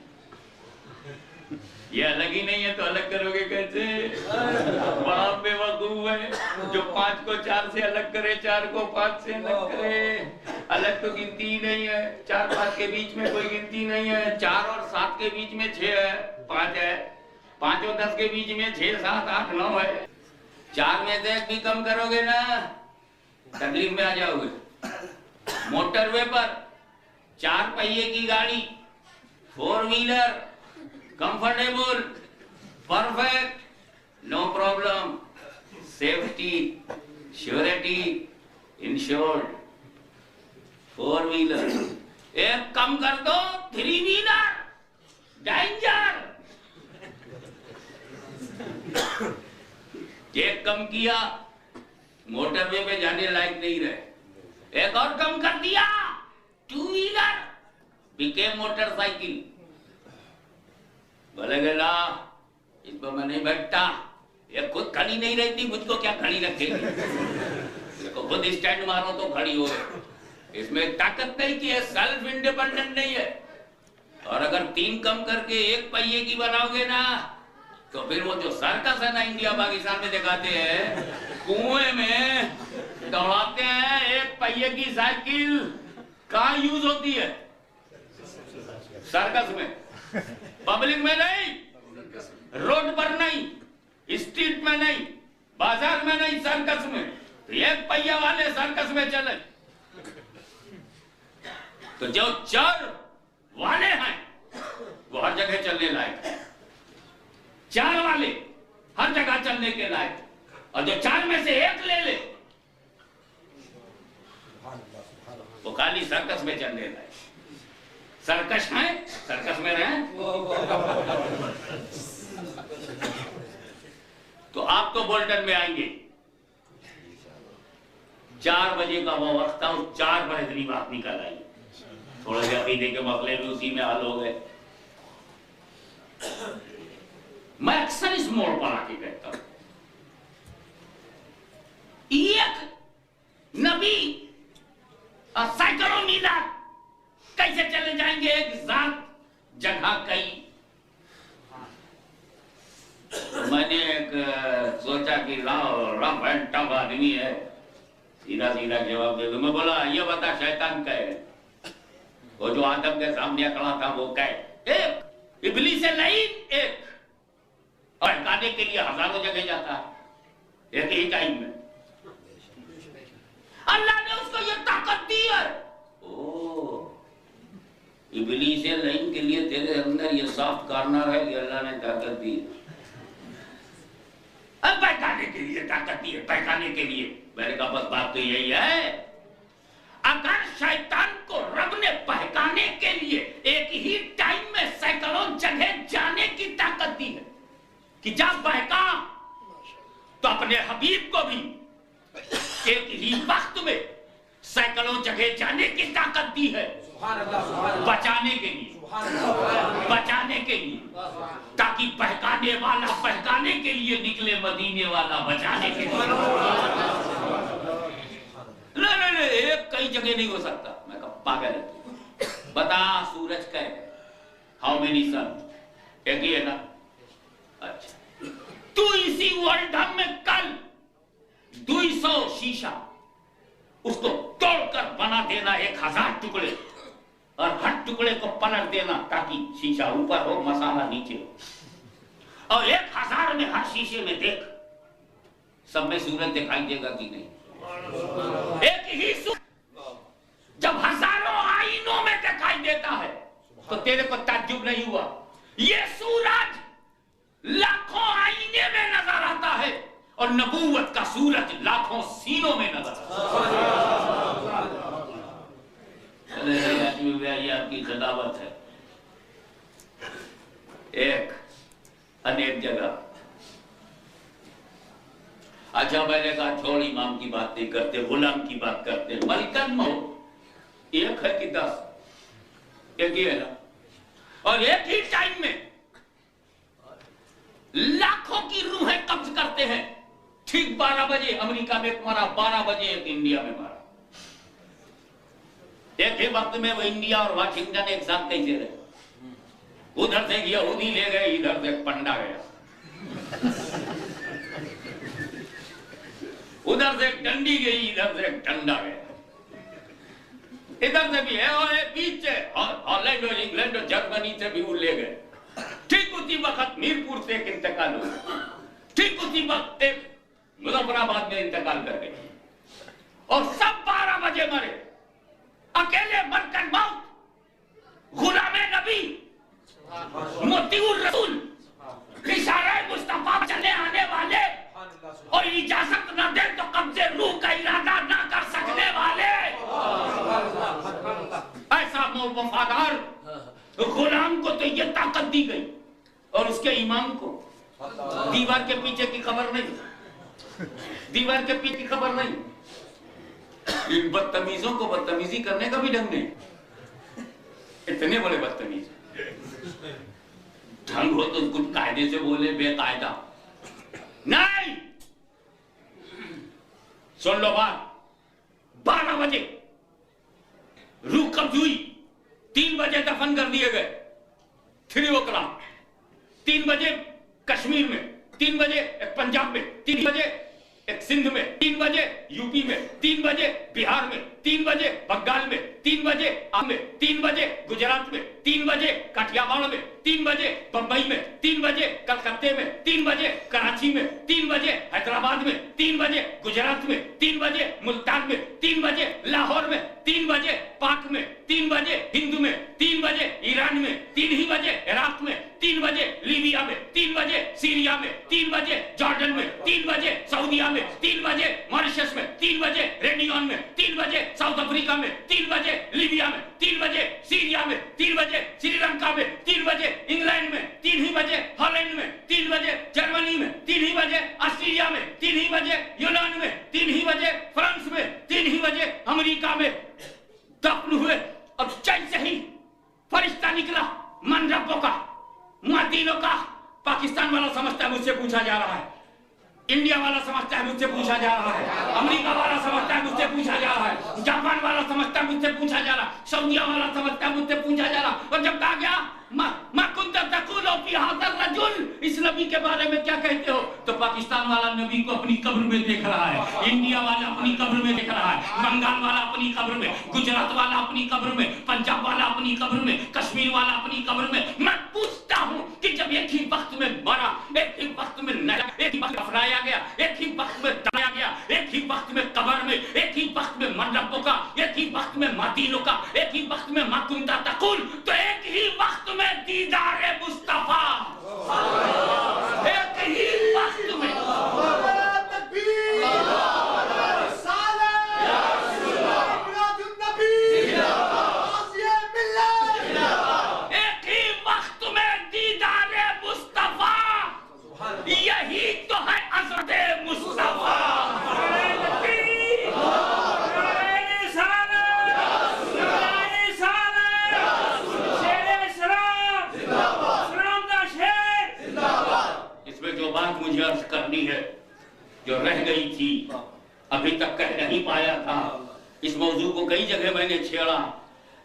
ये अलग ही नहीं है तो अलग करोगे कैसे? बड़ा बेवकूफ है जो 5 को 4 से अलग करे, 4 को 5 से अलग करे। अलग तो गिनती ही नहीं है। 4-5 के बीच में कोई गिनती नहीं है। 4 और 7 के बीच में 6 है, 5 है। 5 और 10 के बीच में 6, 7, 8, 9 है। 4 में से एक भी कम करोगे ना तकलीफ में आ जाओगे। मोटरवे पर 4 पहिए की गाड़ी, 4 wheeler, comfortable, perfect, no problem, safety, surety, insured. 4 wheeler एक कम कर दो, 3 व्हीलर, डेंजर। एक कम किया, मोटरवे पे जाने लायक नहीं रहे। एक और कम कर दिया, 2 व्हीलर, बिकेम मोटरसाइकिल। बोले गला इस पर मैं नहीं बैठता, ये खुद खड़ी नहीं रहती, मुझको क्या खड़ी रखेगी? देखो खुद स्टैंड मारो तो खड़ी हो। इसमें ताकत नहीं कि सेल्फ इंडिपेंडेंट नहीं है। और अगर 3 कम करके 1 पहिए की बनाओगे ना तो फिर वो जो सर्कस है ना इंडिया पाकिस्तान में दिखाते हैं, कुएं में दौड़ाते हैं 1 पहिए की साइकिल, कहाँ यूज होती है? सर्कस में, पब्लिक में नहीं, रोड पर नहीं, स्ट्रीट में नहीं, बाजार में नहीं, सर्कस में। 1 पहिया वाले सर्कस में चले तो जो 4 वाले हैं वो हर जगह चलने लायक है। 4 वाले हर जगह चलने के लायक, और जो 4 में से 1 ले ले वो खाली सर्कस में चलने लायक। सर्कस है, सर्कस में रहे तो आप तो बोल्टन में आएंगे। 4 बजे का वो वक्त था, उस 4 पर इतनी बात निकल आई। थोड़ा सा अकीदे के मसले भी उसी में हल हो गए। मैं अक्सर इस मोड़ पर आके कहता हूं, एक नबी और सैकड़ों मीनार कैसे चले जाएंगे एक जात जगह कई। मैंने एक सोचा कि रफ एंड टफ आदमी है, सीधा सीधा जवाब दे दो। मैं बोला ये बता शैतान का है? वो जो आदम के सामने खड़ा था वो क्या है? एक इब्लीस लईन, एक और गाने के लिए हजारों जगह जाता है एक ही टाइम में। अल्लाह ने उसको ये ताकत दी है। ओ इब्लीस लईन के लिए तेरे अंदर ये सॉफ्ट कॉर्नर है कि अल्लाह ने ताकत दी। अब बहकाने के लिए ताकत दी है, बहकाने के लिए। मैंने कहा बस बात तो यही है, अगर शैतान को रब ने बहकाने के लिए एक ही टाइम में सैकड़ों जगह जाने की ताकत दी है कि जब बहका तो अपने हबीब को भी एक ही वक्त में सैकड़ों जगह जाने की ताकत दी है, बचाने के लिए, बचाने के लिए, ताकि बहकाने वाला बहकाने के लिए निकले, मदीने वाला बचाने के लिए। नहीं, एक कई जगह नहीं हो सकता। मैं कहा पागल है, बता सूरज का है, हाउ मेनी सन? एक ही है ना? अच्छा, तू इसी वर्ल्ड में कल 200 शीशा उसको तोड़कर बना देना 1000 टुकड़े, और हर टुकड़े को पलट देना ताकि शीशा ऊपर हो मसाला नीचे हो, और 1000 में हर शीशे में देख सब में सूरज दिखाई देगा कि नहीं? एक ही सूरज जब हजारों आईनों में दिखाई देता है तो तेरे को ताज्जुब नहीं हुआ? ये सूरज लाखों आईने में नजर आता है और नबूवत का सूरज लाखों सीनों में नजर आता है। ये आपकी सदावत है। एक अनेक जगह। अच्छा मैंने कहा छोड़ इमाम की बात नहीं करते, गुलाम की बात करते। मलकन हो एक है कि 10? एक ही है ना। और एक ही टाइम में लाखों की रूहें कब्ज करते हैं। ठीक 12 बजे अमेरिका में मारा, 12 बजे एक इंडिया में मारा। एक ही वक्त में वो इंडिया और वाशिंगटन एक साथ कैसे रहे? उधर से यहूदी ले गए, इधर से पंडा गया, उधर से एक डंडी गई, इधर से एक डंडा गया। इधर से भी है और बीच से हॉलैंड और इंग्लैंड और जर्मनी से भी वो ले गए। ठीक उसी वक्त मीरपुर से एक इंतकाल हुआ, ठीक उसी वक्त एक मुजफ्फराबाद में इंतकाल कर गए, और सब 12 बजे मरे। अकेले मलकन मौत गुलामे नबी मोतीउर रसूल इशारे मुस्तफा चले आने वाले और इजाजत न दे तो कब्जे रूह का इरादा ना कर सकने वाले ऐसा वफादार गुलाम को तो ये ताकत दी गई, और उसके इमाम को दीवार के पीछे की खबर नहीं, दीवार के पीछे की खबर नहीं। इन बदतमीजों को बदतमीजी करने का भी ढंग नहीं। इतने बड़े बदतमीज, ढंग हो तो कुछ कायदे से बोले, बेकायदा नहीं। सुन लो बात, 12 बजे रूह कब्ज हुई, 3 बजे दफन कर दिए गए। 3 o'clock, 3 बजे कश्मीर में, 3 बजे पंजाब में, 3 बजे एक सिंध में, 3 बजे यूपी में, 3 बजे बिहार में, 3 बजे बंगाल में, 3 बजे आसाम में, 3 बजे गुजरात में, 3 बजे काठियावाड़ में, 3 बजे बंबई में, 3 बजे कलकत्ते में, 3 बजे कराची में, 3 बजे हैदराबाद में, 3 बजे गुजरात में, 3 बजे मुल्तान में, 3 बजे लाहौर में, 3 बजे पाक में, 3 बजे हिंद में, 3 बजे ईरान में, 3 ही बजे इराक में, 3 बजे लीबिया में, 3 बजे सीरिया में, 3 बजे जॉर्डन में, 3 बजे सऊदीया में, 3 बजे मॉरिशस में, 3 बजे रेनियन में, 3 बजे साउथ अफ्रीका में, 3 बजे लीबिया में, 3 बजे सीरिया में, 3 बजे श्रीलंका में, 3 बजे इंग्लैंड में, 3 ही बजे हॉलैंड में, 3 बजे जर्मनी में, 3 ही बजे ऑस्ट्रेलिया में, 3 ही बजे यूनान में, 3 ही बजे फ्रांस में, 3 ही बजे अमेरिका में दफन हुए। अब जैसे ही फरिश्ता निकला मन रब्बों का, मदीनों का, पाकिस्तान वाला समझता है मुझसे पूछा जा रहा है, इंडिया वाला समझता है मुझसे पूछा जा रहा है, अमेरिका वाला समझता है मुझसे पूछा जा रहा है, जापान वाला समझता है मुझसे पूछा जा रहा है, सऊदीया वाला समझता है मुझसे पूछा जा रहा। और जब कहा गया इस नबी के बारे में क्या कहते हो, तो पाकिस्तान वाला नबी को अपनी कब्र में देख रहा है, इंडिया वाला अपनी कब्र में देख रहा है, बंगाल वाला अपनी कब्र में, गुजरात वाला अपनी कब्र में, पंजाब वाला अपनी कब्र में, कश्मीर वाला अपनी कब्र में। मैं पूछता हूँ कि जब एक ही वक्त में मरा, एक ही वक्त में नया, एक ही वक्त अपनाया गया, एक ही वक्त में दबाया गया, एक ही वक्त में कब्र में, एक ही वक्त में मंडपों का, एक ही वक्त में मदीनों का, एक ही वक्त में माकुंता तकुल, तो एक ही वक्त में दीदारे मुस्तफा, एक ही वक्त में यही तो है हज़रत मुस्तफा। इसमें जो बात मुझे अर्ज करनी है, जो रह गई थी, अभी तक कह नहीं पाया था, इस मौजू को कई जगह मैंने छेड़ा,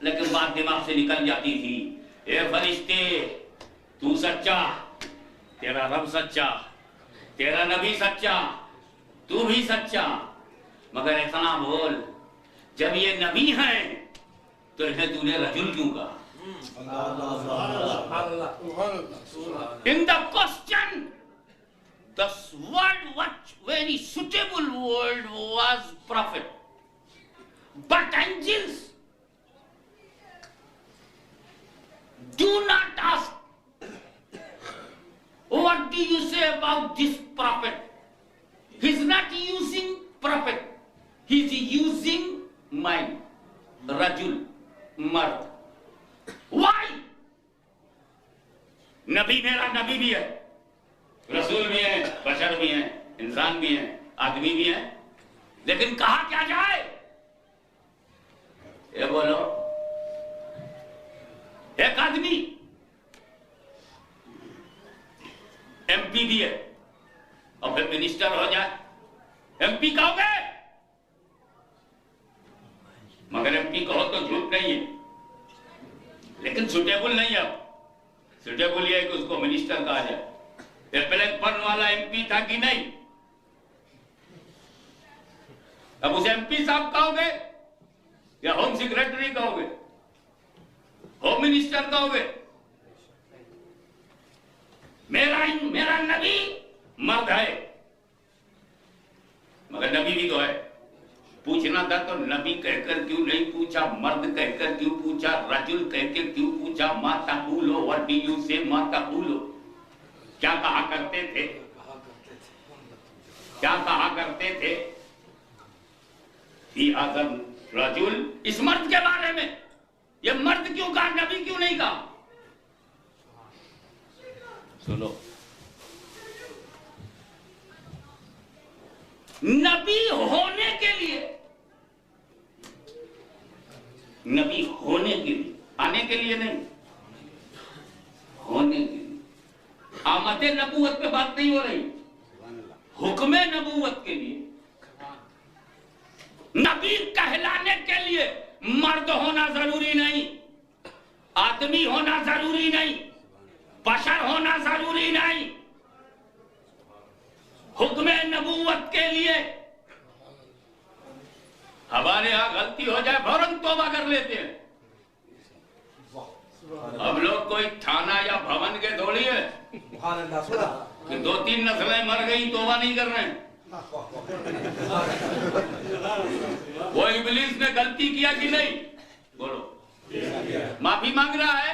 लेकिन बात दिमाग से निकल जाती थी। ए फरिश्ते, तू सच्चा, तेरा रब सच्चा, तेरा नबी सच्चा, तू भी सच्चा, मगर इतना बोल जब ये नबी हैं तो इन्हें तूने रजुल क्यों कहा? In the question, the word what very suitable word was prophet, but angels do not ask, what do you say about this prophet? He is not using prophet, he is using mind, rajul, mard. Why? नबी मेरा नबी भी है, रसूल भी है, बशर भी है, इंसान भी है, आदमी भी है, लेकिन कहा क्या जाए? ये बोलो, एक आदमी एमपी भी है और फिर मिनिस्टर हो जाए, एमपी कहोगे, मगर एमपी कहो तो झूठ नहीं है, लेकिन सुटेबल नहीं है। अब सुटेबल ये है कि उसको मिनिस्टर कहा जाए। ये प्लेटफॉर्म वाला एमपी था कि नहीं? अब उसे एमपी साहब कहोगे या होम सेक्रेटरी कहोगे, होम मिनिस्टर कहोगे? मेरा नबी मर्द है, मगर नबी भी तो है। पूछना था तो नबी कहकर क्यों नहीं पूछा, मर्द कहकर क्यों पूछा, रजुल कहकर क्यों पूछा? माता बोलो, व्हाट डू यू से, माता बोलो। क्या कहा करते थे? क्या कहा करते थे? ही आदम रजुल, इस मर्द के बारे में ये मर्द क्यों कहा, नबी क्यों नहीं कहा? सुनो, नबी होने के लिए, नबी होने के लिए, आने के लिए नहीं, होने के लिए। आमद नबूवत पे बात नहीं हो रही, हुक्म नबूवत के लिए। नबी कहलाने के लिए मर्द होना जरूरी नहीं, आदमी होना जरूरी नहीं, बशर होना जरूरी नहीं। हुक्म नबूवत के लिए हमारे यहां गलती हो जाए फौरन तौबा कर लेते हैं। अब लोग कोई थाना या भवन के थोड़ी है कि 2-3 नस्लें मर गई तौबा नहीं कर रहे हैं। वो इब्लीस ने गलती किया कि नहीं? बोलो, माफी मांग रहा है?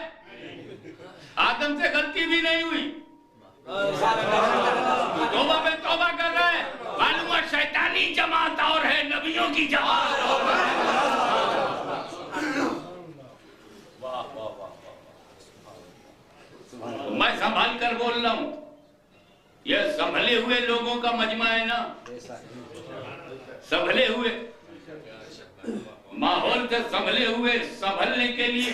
आदम से गलती भी नहीं हुई, तौबा पे तौबा कर रहा है। मालूम है शैतानी जमात और है नबियों की जमात और है। मैं संभाल कर बोल रहा हूं, ये संभले हुए लोगों का मजमा है ना, संभले हुए माहौल से संभले हुए, संभलने के लिए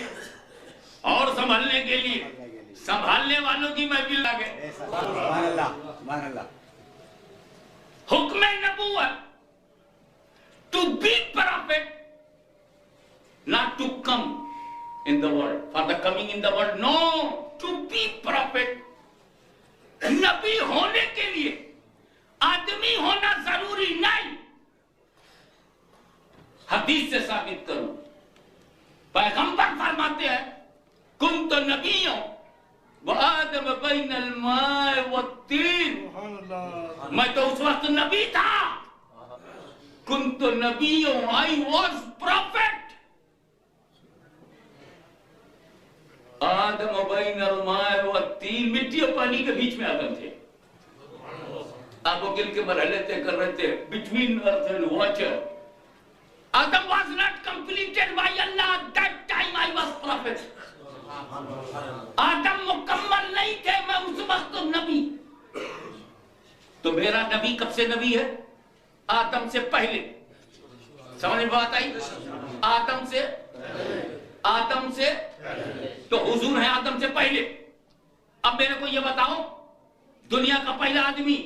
और संभलने के लिए संभालने वालों की महफिल लगे। हुक्म नबूवत, to be prophet, not to come in the world, for the coming in the world, no, to be prophet। नबी होने के लिए आदमी होना जरूरी नहीं। हदीस से साबित करूं, पैगंबर फरमाते हैं कुन तो नबियों आदम बैनल माए वत्तीन, मैं तो उस वक्त नबी था। कुन तो नबियों, आई वॉज प्रॉफिट। आदम बैनल माए वत्तीन, मिट्टी और पानी के बीच में आदम थे। आप वो गिल के मरहले तय कर रहे थे, between earth and water. Adam was not completed by Allah, that time I was prophet. Adam मुकम्मल नहीं थे, मैं उस वक्त नबी। तो मेरा नबी कब से नबी है? आदम से पहले। समझ में बात आई? आदम से तो हुजूर है आदम से पहले। अब मेरे को ये बताओ, दुनिया का पहला आदमी,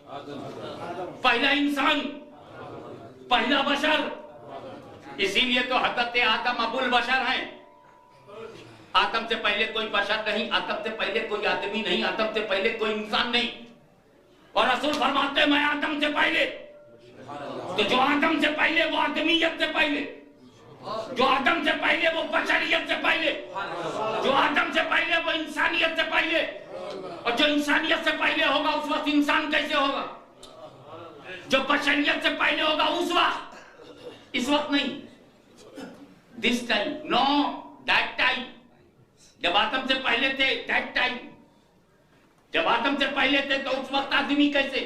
पहला इंसान, पहला बशर, इसीलिए तो हज़रत आदम अबुल बशर हैं। आदम से पहले कोई बशर नहीं, आदम से पहले कोई आदमी नहीं, आदम से पहले कोई इंसान नहीं। और रसूल फरमाते हैं मैं आदम से पहले तो जो आदम से पहले वो आदमियत से पहले, जो आदम से पहले वो बशरियत से पहले, जो आदम से पहले वो इंसानियत से पहले, और जो इंसानियत से पहले होगा उस वक्त इंसान कैसे होगा? जो बशरियत से पहले होगा उस वक्त, इस वक्त नहीं, this time, know that time. जब आदम से पहले थे दैट टाइम, जब आदम से पहले थे तो उस वक्त आदमी कैसे?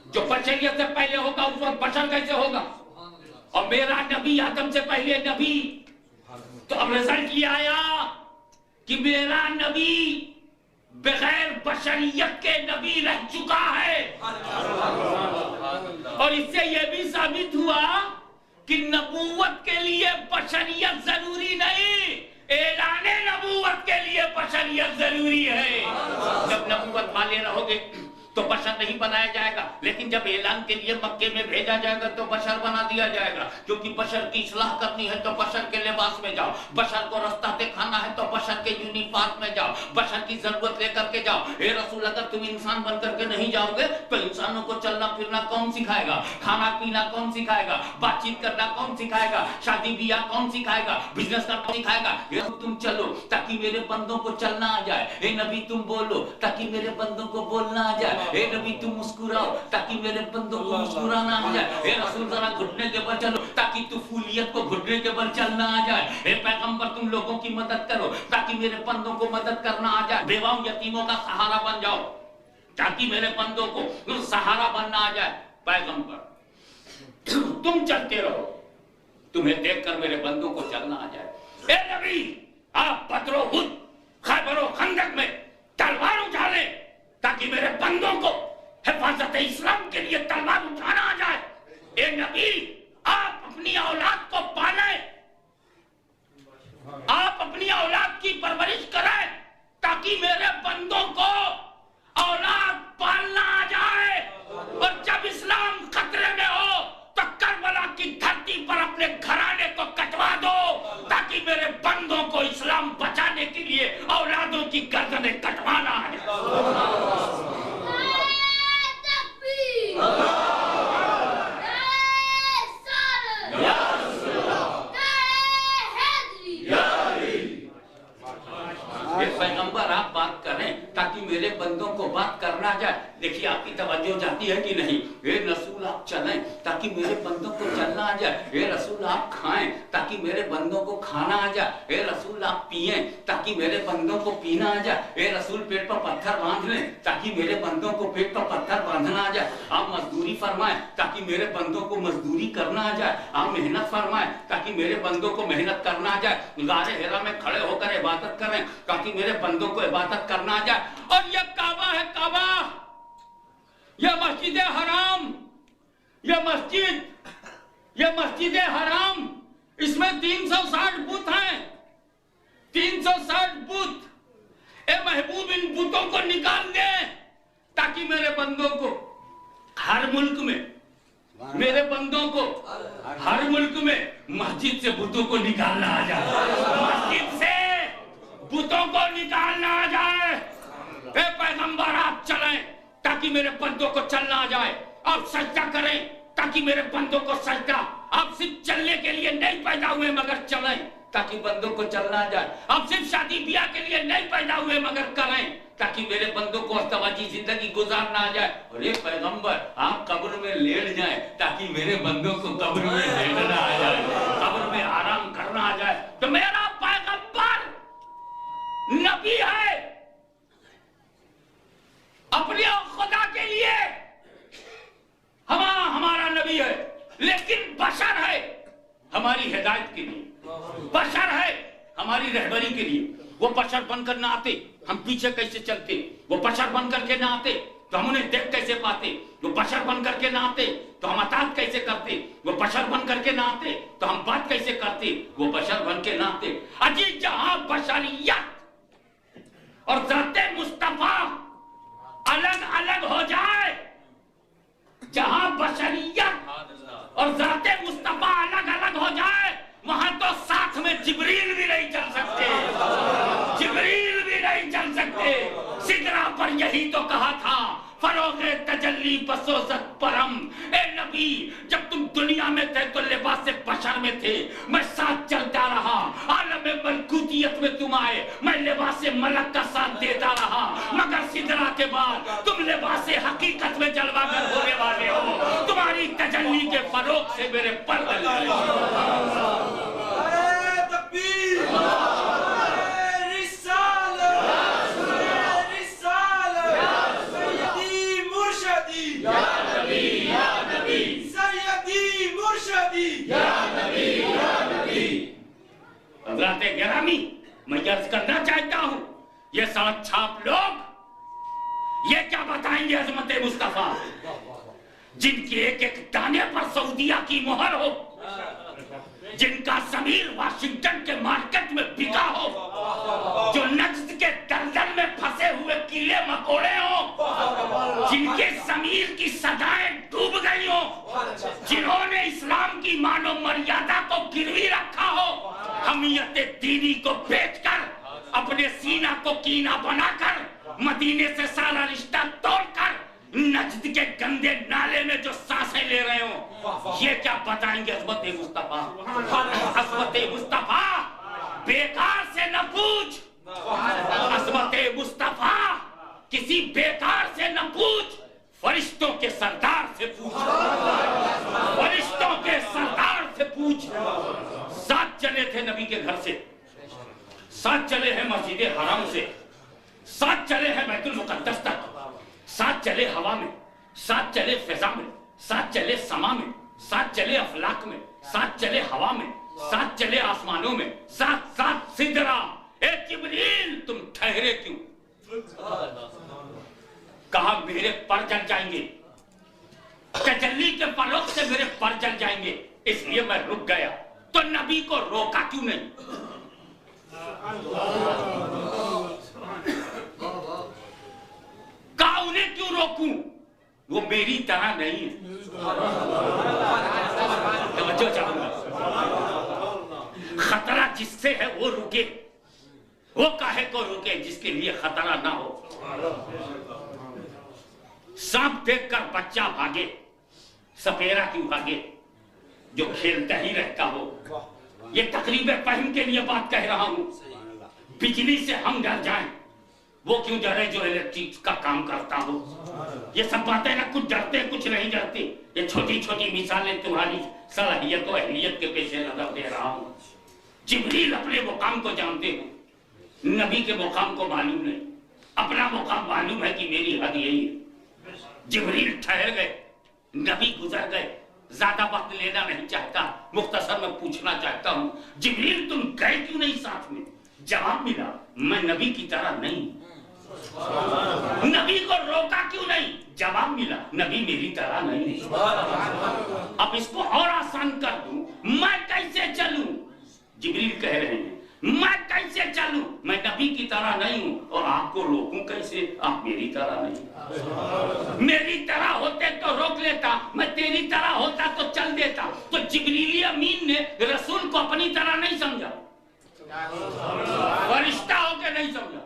जो बशरियत से पहले होगा उस वक्त बशर कैसे होगा? और मेरा नबी आदम से पहले नबी, तो अब रिजल्ट ये आया कि मेरा नबी बगैर बशरियत के नबी रह चुका है। और इससे यह भी साबित हुआ कि नबूवत के लिए बशरियत जरूरी नहीं, ऐलाने नबूवत के लिए बशरियत जरूरी है। जब नबूवत वाले रहोगे तो बशर नहीं बनाया जाएगा, लेकिन जब ऐलान के लिए मक्के में भेजा जाएगा तो बशर बना दिया जाएगा। क्योंकि बशर की इस्लाह करनी है तो बशर के लिबास में जाओ, बशर को रास्ता दिखाना है तो बशर के यूनिफॉर्म में जाओ, बशर की जरूरत लेकर के जाओ। ए रसूल, अगर तुम इंसान बन करके नहीं जाओगे तो इंसानों को चलना फिरना कौन सिखाएगा? खाना पीना कौन सिखाएगा? बातचीत करना कौन सिखाएगा? शादी ब्याह कौन सिखाएगा? बिजनेस करना कौन सिखाएगा? तुम चलो ताकि मेरे बंदों को चलना आ जाए। ए नबी तुम बोलो ताकि मेरे बंदों को बोलना आ जाए। ए नबी तुम मुस्कुराओ ताकि मेरे बंदों को मुस्कुराना आ जाए। ए रसूल जरा घुटने के बल चलो ताकि तुफूलियत को घुटने के बल चलना आ जाए। ए पैगंबर तुम लोगों की मदद करो ताकि मेरे बंदों को मदद करना आ जाए। बेवाओं यतीमों का सहारा बन जाओ ताकि मेरे बंदों को सहारा बनना आ जाए। पैगंबर तुम चलते रहो, तुम्हें देखकर मेरे बंदों को चलना आ जाए। ए नबी, आप बदरो हुद खैबरो खंदक में तलवार उठा ले ताकि मेरे बंदों को हिफाजत इस्लाम के लिए तलवार उठाना आ जाए। ए नबी, आप अपनी औलाद को पालें, आप अपनी औलाद की परवरिश करें ताकि मेरे बंदों को औलाद पालना आ जाए। और जब इस्लाम खतरे में हो तो करबला की धरती पर अपने घराने को कटवा दो ताकि मेरे बंदों को इस्लाम बचाने के लिए औलादों की गर्दनें कटवाना आ जाए। पैगंबर आप बात करें ताकि मेरे बंदों को बात करना आ जाए। देखिए आपकी तवज्जो जाती है कि नहीं? ए रसूल आप चलें ताकि मेरे बंदों को चलना आ जाए। ए रसूल आप खाएं ताकि मेरे बंदों को खाना आ जाए। ए रसूल आप पिएं ताकि मेरे बंदों को पीना आ जाए। ए रसूल पेट पर पत्थर बांध लें ताकि मेरे बंदों को पेट पर पत्थर बांधना आ जाए। आप मजदूरी फरमाएं ताकि मेरे बंदों को मजदूरी करना आ जाए। आप मेहनत फरमाएं ताकि मेरे बंदों को मेहनत करना आ जाए। गारे हेरा में खड़े होकर इबादत करें ताकि मेरे बंदों को इबादत करना आ जाए। और यह काबा है, काबा, यह मस्जिद हराम, यह मस्जिद हराम, इसमें 360 बुत हैं, 360 बुत। ए महबूब, इन बुतों को निकाल दे ताकि मेरे बंदों को हर मुल्क में, मेरे बंदों को हर मुल्क में मस्जिद से बुतों को निकालना आ जाए, मस्जिद से बुतों को निकालना आ जाए। ए पैगंबर आप चलें ताकि मेरे बंदों को चलना आ जाए। आप सजदा करें ताकि मेरे बंदों को सजदा, आप सिर्फ चलने के लिए नहीं पैदा हुए मगर चलें ताकि बंदों को चलना आ जाए। आप सिर्फ शादी ब्याह के लिए नहीं पैदा हुए मगर करें ताकि मेरे बंदों को अस्तवाजी जिंदगी गुजारना आ जाए। और ये पैगंबर आप कब्र में लेट जाएं ताकि मेरे बंदों को कब्र में लेटना आ जाए, कब्र में आराम करना आ जाए। तो मेरा पैगंबर नबी है, अपने खुदा के लिए हमारा नबी है, लेकिन बशर है हमारी हिदायत के लिए, बशर है हमारी रहबरी के लिए। वो बशर बनकर ना आते हम पीछे कैसे चलते, वो बशर बनकर के ना आते तो हम उन्हें देख कैसे पाते, वो बशर बनकर के ना आते तो हम अतात कैसे करते, वो बशर बनकर के ना आते तो हम बात कैसे करते, वो बशर बन के ना आते। अजी जहां बशरियत और ज़ाते मुस्तफा अलग अलग हो जाए, जहां बशरियत और ज़ाते मुस्तफा अलग अलग हो जाए, वहां तो साथ में जिब्रील भी नहीं चल सकते, जिब्रील भी नहीं चल सकते। सिदरा पर यही तो कहा था, फरोगे तजल्ली बसोसत परम। ए नबी, जब तुम दुनिया में थे तो लिबास बशर में थे, मैं साथ चलता रहा। आलम मलकूतियत में तुम आए, मैं लिबास मलक का साथ देता रहा। मगर सिदरा के बाद तुम लिबास हकीकत में जलवागर होने वाले हो। तुम्हारी तजल्ली के फरोग से मेरे पर्दे गिरामी, मैं अर्ज करना चाहता हूं, ये सड़क छाप लोग ये क्या बताएंगे अजमत मुस्तफा, जिनके एक एक दाने पर सऊदिया की मोहर हो, जिनका जमीर वाशिंगटन के मार्केट में बिका हो, जो नज्द के दलदल में फंसे हुए कीड़े मकोड़े हो, जिनके जमीर की सदाएं डूब गई हो, जिन्होंने इस्लाम की मानव मर्यादा को गिरवी रखा हो, हमीयत दीनी को बेचकर अपने सीना को कीना बनाकर मदीने से सारा रिश्ता तोड़कर नज्द के गंदे नाले में जो सांसें ले रहे हो, ये क्या बताएंगे अज़मत मुस्तफा। अज़मत मुस्तफा बेकार से न पूछ, अज़मत मुस्तफा किसी बेकार से न पूछ, फरिश्तों के सरदार से पूछ, फरिश्तों के सरदार से पूछ। साथ चले थे नबी के घर से, साथ चले हैं मस्जिद हराम से, साथ चले हैं बैतुल मुक़द्दस तक, साथ चले हवा में, साथ चले फिजा में, साथ चले समा में, साथ चले अफलाक में, साथ चले हवा में, साथ चले आसमानों में, साथ साथ सिदरा। ए जिब्रील तुम ठहरे क्यों? कहा मेरे पर जल जाएंगे, तजल्ली के फरोग से मेरे पर जल जाएंगे, इसलिए मैं रुक गया। तो नबी को रोका क्यों नहीं? कहा उन्हें क्यों रोकूं? वो मेरी तरह नहीं है। तवज्जो चाहूंगा, खतरा जिससे है वो रुके, वो काहे को रुके जिसके लिए खतरा ना हो। सांप देखकर बच्चा भागे, सपेरा क्यों भागे? जो खेलता ही रहता हो। ये तकरीब फहम के लिए बात कह रहा हूं। बिजली से हम डर जाएं, वो क्यों डरे जो इलेक्ट्रिक का काम करता हो। ये सब बातें ना कुछ डरते कुछ नहीं डरते। ये छोटी छोटी मिसालें तुम्हारी सलाहियत और अहलियत के पेशे नजर दे रहा हूं। जिब्रील अपने मुकाम को जानते हो, नबी के मुकाम को मालूम नहीं। अपना मुकाम मालूम है कि मेरी हद यही है। जिब्रील ठहर गए, नबी गुजर गए। ज्यादा वक्त लेना नहीं चाहता, मुख्तसर में पूछना चाहता हूं, जिब्रील तुम गए क्यों नहीं साथ में? जवाब मिला, मैं नबी की तरह नहीं। नबी को रोका क्यों नहीं? जवाब मिला, नबी मेरी तरह नहीं। अब इसको और आसान कर दूं, मैं कैसे चलूं? जिब्रील कह रहे हैं, मैं कैसे चलूं? मैं नबी की तरह नहीं हूं, और आपको रोकूं कैसे? आप मेरी तरह नहीं। मेरी तरह होते तो रोक लेता, मैं तेरी तरह होता तो चल देता। तो जिब्रील अमीन ने रसूल को अपनी तरह नहीं समझा, फरिश्ता होके नहीं समझा,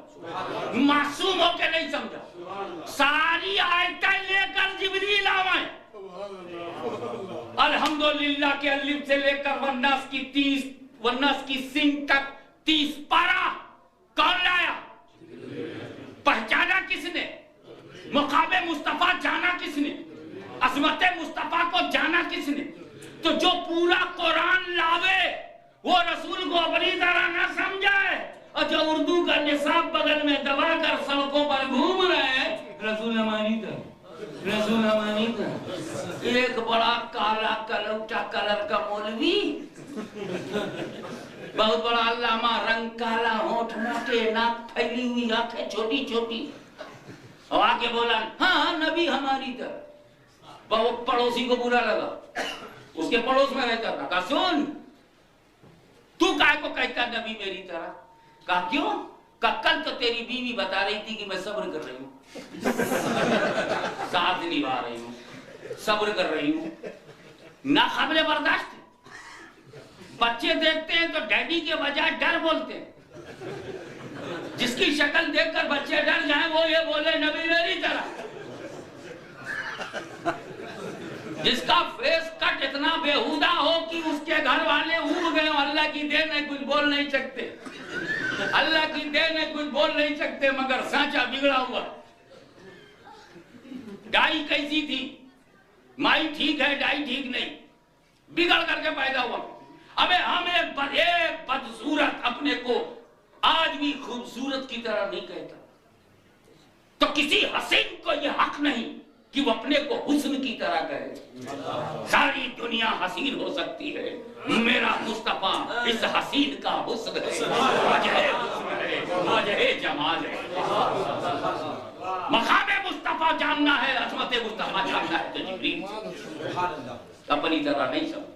मासूम होके नहीं समझा। सारी आयतें लेकर जिब्रील आए, अल्हम्दुलिल्लाह के अलिफ से लेकर वन्नास की 30, वन्नास की सिंह तक 30 पारा कौन लाया? पहचाना किसने? मुकाबे मुस्तफा जाना किसने? अज़मत मुस्तफा को जाना किसने? तो जो पूरा कुरान लावे वो रसूल को अपनी तरह ना समझाए, और जो उर्दू का निसाब बगल में दबाकर सड़कों पर घूम रहे हैं, रसूल हमारी तरह, रसूल हमारी तरह। एक बड़ा काला कलौटा कलर का मौलवी, बहुत बड़ा अल्लामा, रंग काला, होठ मोटे, नाक फैली हुई, आंखें छोटी छोटी, और आके बोला हाँ नबी हमारी तरह। वो पड़ोसी को बुरा लगा, उसके पड़ोस में रहता था। कहा सुन, तू काहे को कहता नबी मेरी तरह? कहा क्यों? कहा कल तो तेरी बीवी बता रही थी कि मैं सब्र कर रही हूँ, साथ निभा रही हूँ, सब्र कर रही हूँ। ना काबिल बर्दाश्त। बच्चे देखते हैं तो डैडी के बजाय डर बोलते हैं। जिसकी शक्ल देखकर बच्चे डर जाएं वो ये बोले नबी मेरी तरह। जिसका फेस कट इतना बेहुदा हो कि उसके घर वाले उब गए, अल्लाह की देन है कुछ बोल नहीं सकते, अल्लाह की देन है कुछ बोल नहीं सकते, मगर सांचा बिगड़ा हुआ। डाई कैसी थी, माई ठीक है, डाई ठीक नहीं, बिगड़ करके पैदा हुआ। अबे हम एक बदसूरत अपने को आज भी खूबसूरत की तरह नहीं कहता, तो किसी हसीन को यह हक नहीं कि वो अपने को हुस्न की तरह कहे। सारी दुनिया हसीन हो सकती है, मेरा मुस्तफा इस हसीन का हुस्न है, वजह जमाल है। मकाम मुस्तफा जानना है, अजमत मुस्तफा जानना है, तो जिब्रील अपनी तरह नहीं समझ,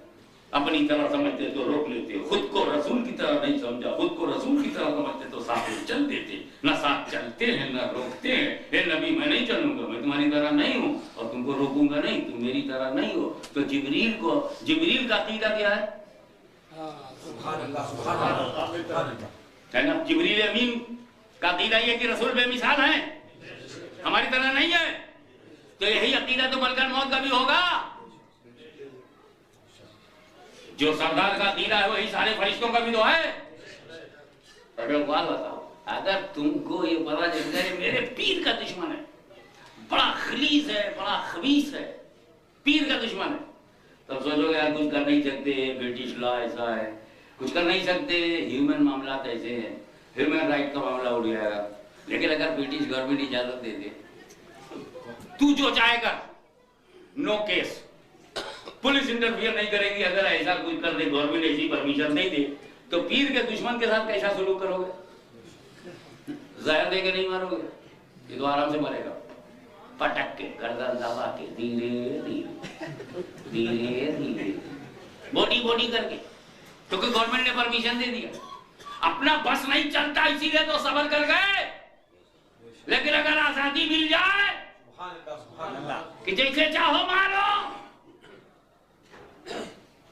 अपनी तरह समझते तो रोक लेते, खुद को रसूल की तरह नहीं समझा, खुद को रसूल की तरह समझते तो साथ में चल देते, न साथ चलते हैं न रोकते हैं। हे नबी मैं नहीं चलूंगा, मैं तुम्हारी तरह नहीं हूँ और तुमको रोकूंगा नहीं, तुम मेरी तरह नहीं हो। तो जिब्रील का अकीदा क्या है? है ना, जिब्रील अमीन का अकीदा ये कि रसूल बेमिसाल है, हमारी तरह नहीं है। तो यही अकीदा तो मलकल मौत का भी होगा। जो सरदार का अकीदा है वही सारे फरिश्तों का भी तो है। बताओ, अगर तुमको ये पता चल जाए मेरे पीर का दुश्मन है, बड़ा खलीस है, बड़ा खबीस है, पीर का दुश्मन है, तब सोचोगे यार कुछ कर नहीं सकते, ब्रिटिश लॉ ऐसा है, कुछ कर नहीं सकते, ह्यूमन मामला ऐसे है, ह्यूमन राइट का मामला उड़ जाएगा। लेकिन अगर ब्रिटिश गवर्नमेंट इजाजत दे दे, तू जो चाहे कर, नो केस, पुलिस इंटरफियर नहीं करेगी। अगर ऐसा कुछ कर दे, गवर्नमेंट ऐसी परमिशन नहीं दे, तो पीर के दुश्मन के साथ कैसा सलूक करोगे? जहर दे के नहीं मारोगे, ये तो आराम से मरेगा, पटक के, गर्दन दबा के, धीरे धीरे धीरे धीरे, बॉडी करके, क्योंकि गवर्नमेंट ने परमिशन दे दिया। अपना बस नहीं चलता इसीलिए तो सबर कर गए। लेकिन अगर आजादी मिल जाए कि जैसे चाहो मारो,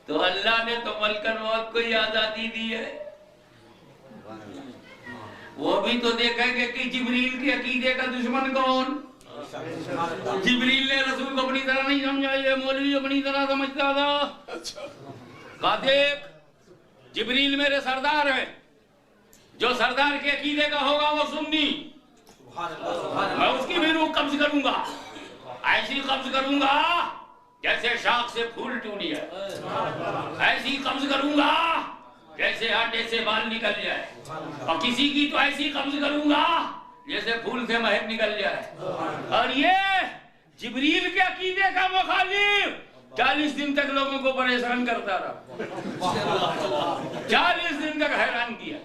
तो अल्लाह ने तो मलकल मौत को ही आजादी दी है। वो भी तो देखेंगे कि जिब्रील के अकीदे का दुश्मन कौन। जिब्रील ने रसूल को अपनी तरह नहीं समझा, ये मौलवी अपनी तरह समझता था। कहा देख, जिब्रील मेरे सरदार है, जो सरदार के अकीदे का होगा वो सुन्नी, मैं उसकी भी रूह कब्ज करूंगा, ऐसी कब्ज करूंगा जैसे शाख से फूल टूट जाए, ऐसी कब्ज करूंगा जैसे आटे से बाल निकल जाए, और किसी की तो ऐसी कब्ज करूंगा जैसे फूल से महक निकल जाए। और ये जिब्रील के अकीदे का मुखालिफ 40 दिन तक लोगों को परेशान करता रहा, 40 दिन तक हैरान किया,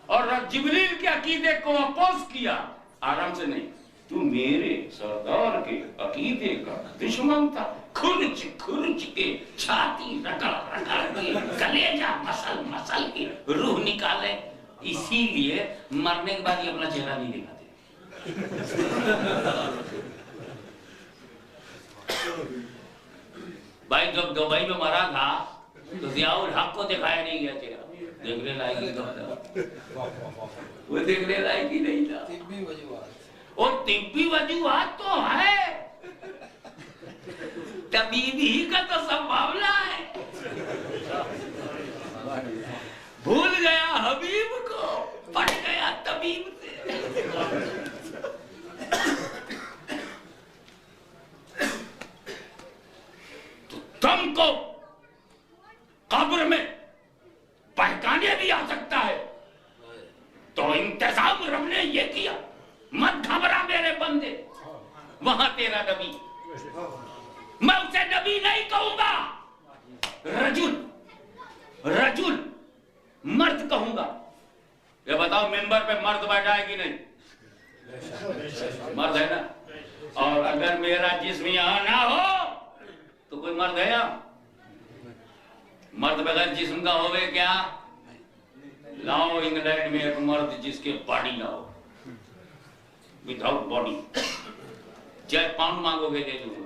और जिब्रील के अकीदे को अपोज किया। आराम से नहीं, तू मेरे सरदार के अकीदे का दुश्मन था। खुरच के, छाती रगड़ के, कलेजा मसल के रूह निकाले, इसीलिए मरने के बाद ये अपना चेहरा नहीं दिखाते। भाई जब दुबई में मरा था तो जियाउल हक को दिखाया नहीं गया चेहरा, देखने लायक ही था, वो देखने लायक ही नहीं था। और तिब्बी वजूहात तो है, तबीबी का तो सब मामला है। भूल गया हबीब को, पड़ गया तबीब से। तो तुमको कब्र में बहकाने भी आ सकता है, तो इंतजाम रब ने ये किया, मत घबरा मेरे बंदे, वहां तेरा नबी, मैं उसे नबी नहीं कहूंगा, रजुल मर्द कहूंगा। ये बताओ मेंबर पे मर्द बैठा है कि नहीं? मर्द है ना। और अगर मेरा जिस्म यहां ना हो तो कोई मर्द है यहाँ? मर्द बगैर जिस्म का होवे क्या? लाओ इंग्लैंड में एक मर्द जिसके बॉडी ना हो, विदाउट बॉडी, चाहे पाउंड मांगोगे दे दूंगा।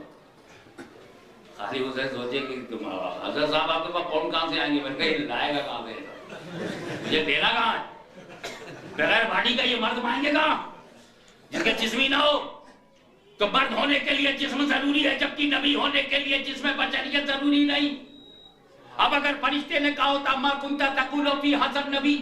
खाली उसे सोचे कि तुम हजरत साहब आपके पास पाउंड कहां से आएंगे? मैंने कहा लाएगा कहां से, ये देना कहां है? बगैर बॉडी का ये मर्द मांगे कहां जिसके जिस्म ही ना हो? तो मर्द होने के लिए जिस्म जरूरी है, जबकि नबी होने के लिए जिस्म बशरियत जरूरी नहीं। अब अगर फरिश्ते ने कहा होता मा कुंता तकुलो फी हसन नबी,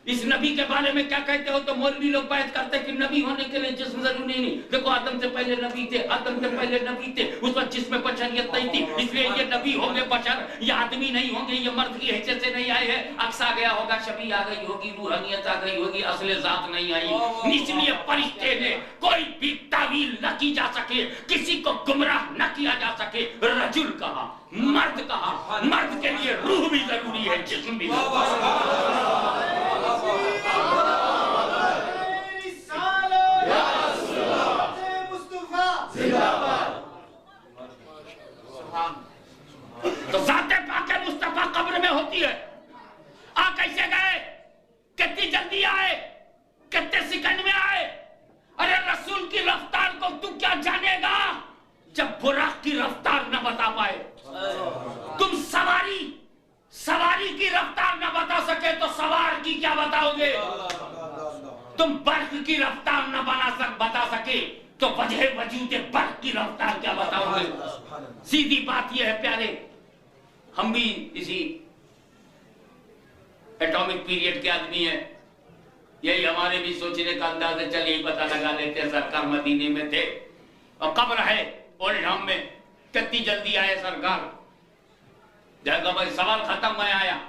इस नबी के बारे में क्या कहते हो, तो मौलवी लोग बात करते कि नबी होने के लिए जिस्म जरूरी नहीं। देखो आदम से पहले नबी थे, आदम से पहले नबी थे, उस वक्त जिस्म बशरियत नहीं थी, इसलिए ये नबी होंगे बशर, ये आदमी नहीं होंगे, ये मर्द की हैसियत से नहीं आए हैं। अक्स आ गया होगा, शबी आ गई होगी, रूहानियत आ गई होगी, असले जात नहीं आई। इसलिए फरिश्ते ने कोई भी तावील न की जा सके, किसी को गुमराह न किया जा सके। रजुल कहा, मर्द कहा, मर्द के लिए रूह भी जरूरी है, जिस्म भी तो ज़ाते पाके मुस्तफा कब्र में होती है। आ कैसे गए, कितनी जल्दी आए, कितने सेकंड में आए। अरे रसूल की रफ्तार को तू क्या जानेगा जब बुराक की रफ्तार न बता पाए। तुम सवारी की रफ्तार न बता सके तो सवार की क्या बताओगे। तुम बर्फ की रफ्तार न बता सके तो वजह वजूद बर्फ की रफ्तार क्या बताओगे। सीधी बात यह है प्यारे, हम भी इसी एटॉमिक पीरियड के आदमी हैं। यही हमारे भी सोचने का अंदाज है। चल यही पता लगा लेते हैं, सरकार मदीने में थे और कब्र है ओल्ड टाउन में, कितनी जल्दी आए सरकार। जाएगा भाई, सवाल खत्म, मैं आया।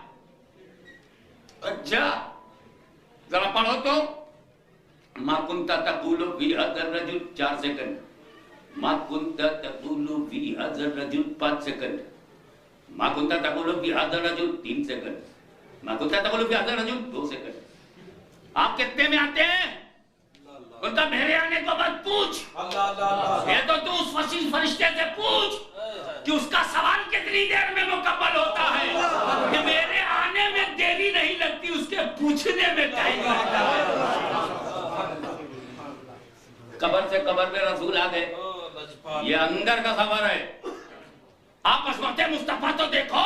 अच्छा जरा पढ़ो तो, मा कुंता तक़ूलु फी हज़र रजुल 4 सेकंड, मा कुंता तक़ूलु फी हज़र रजुल 5 सेकंड, मा कुंता तक़ूलु फी हज़र रजुल 3 सेकंड, मा कुंता तक़ूलु फी हज़र रजुल 2 सेकंड। आप कितने में आते हैं? बोलता मेरे आने को मत पूछ, ये तो तू उस फरिश्ते से पूछ कि उसका सवाल कितनी देर में मुकम्मल होता है। कि मेरे आने में देरी नहीं लगती, उसके पूछने में टाइम लगता है। कब्र से कब्र में रसूल आ गए, ये अंदर का सफर है। आप असमत मुस्तफा तो देखो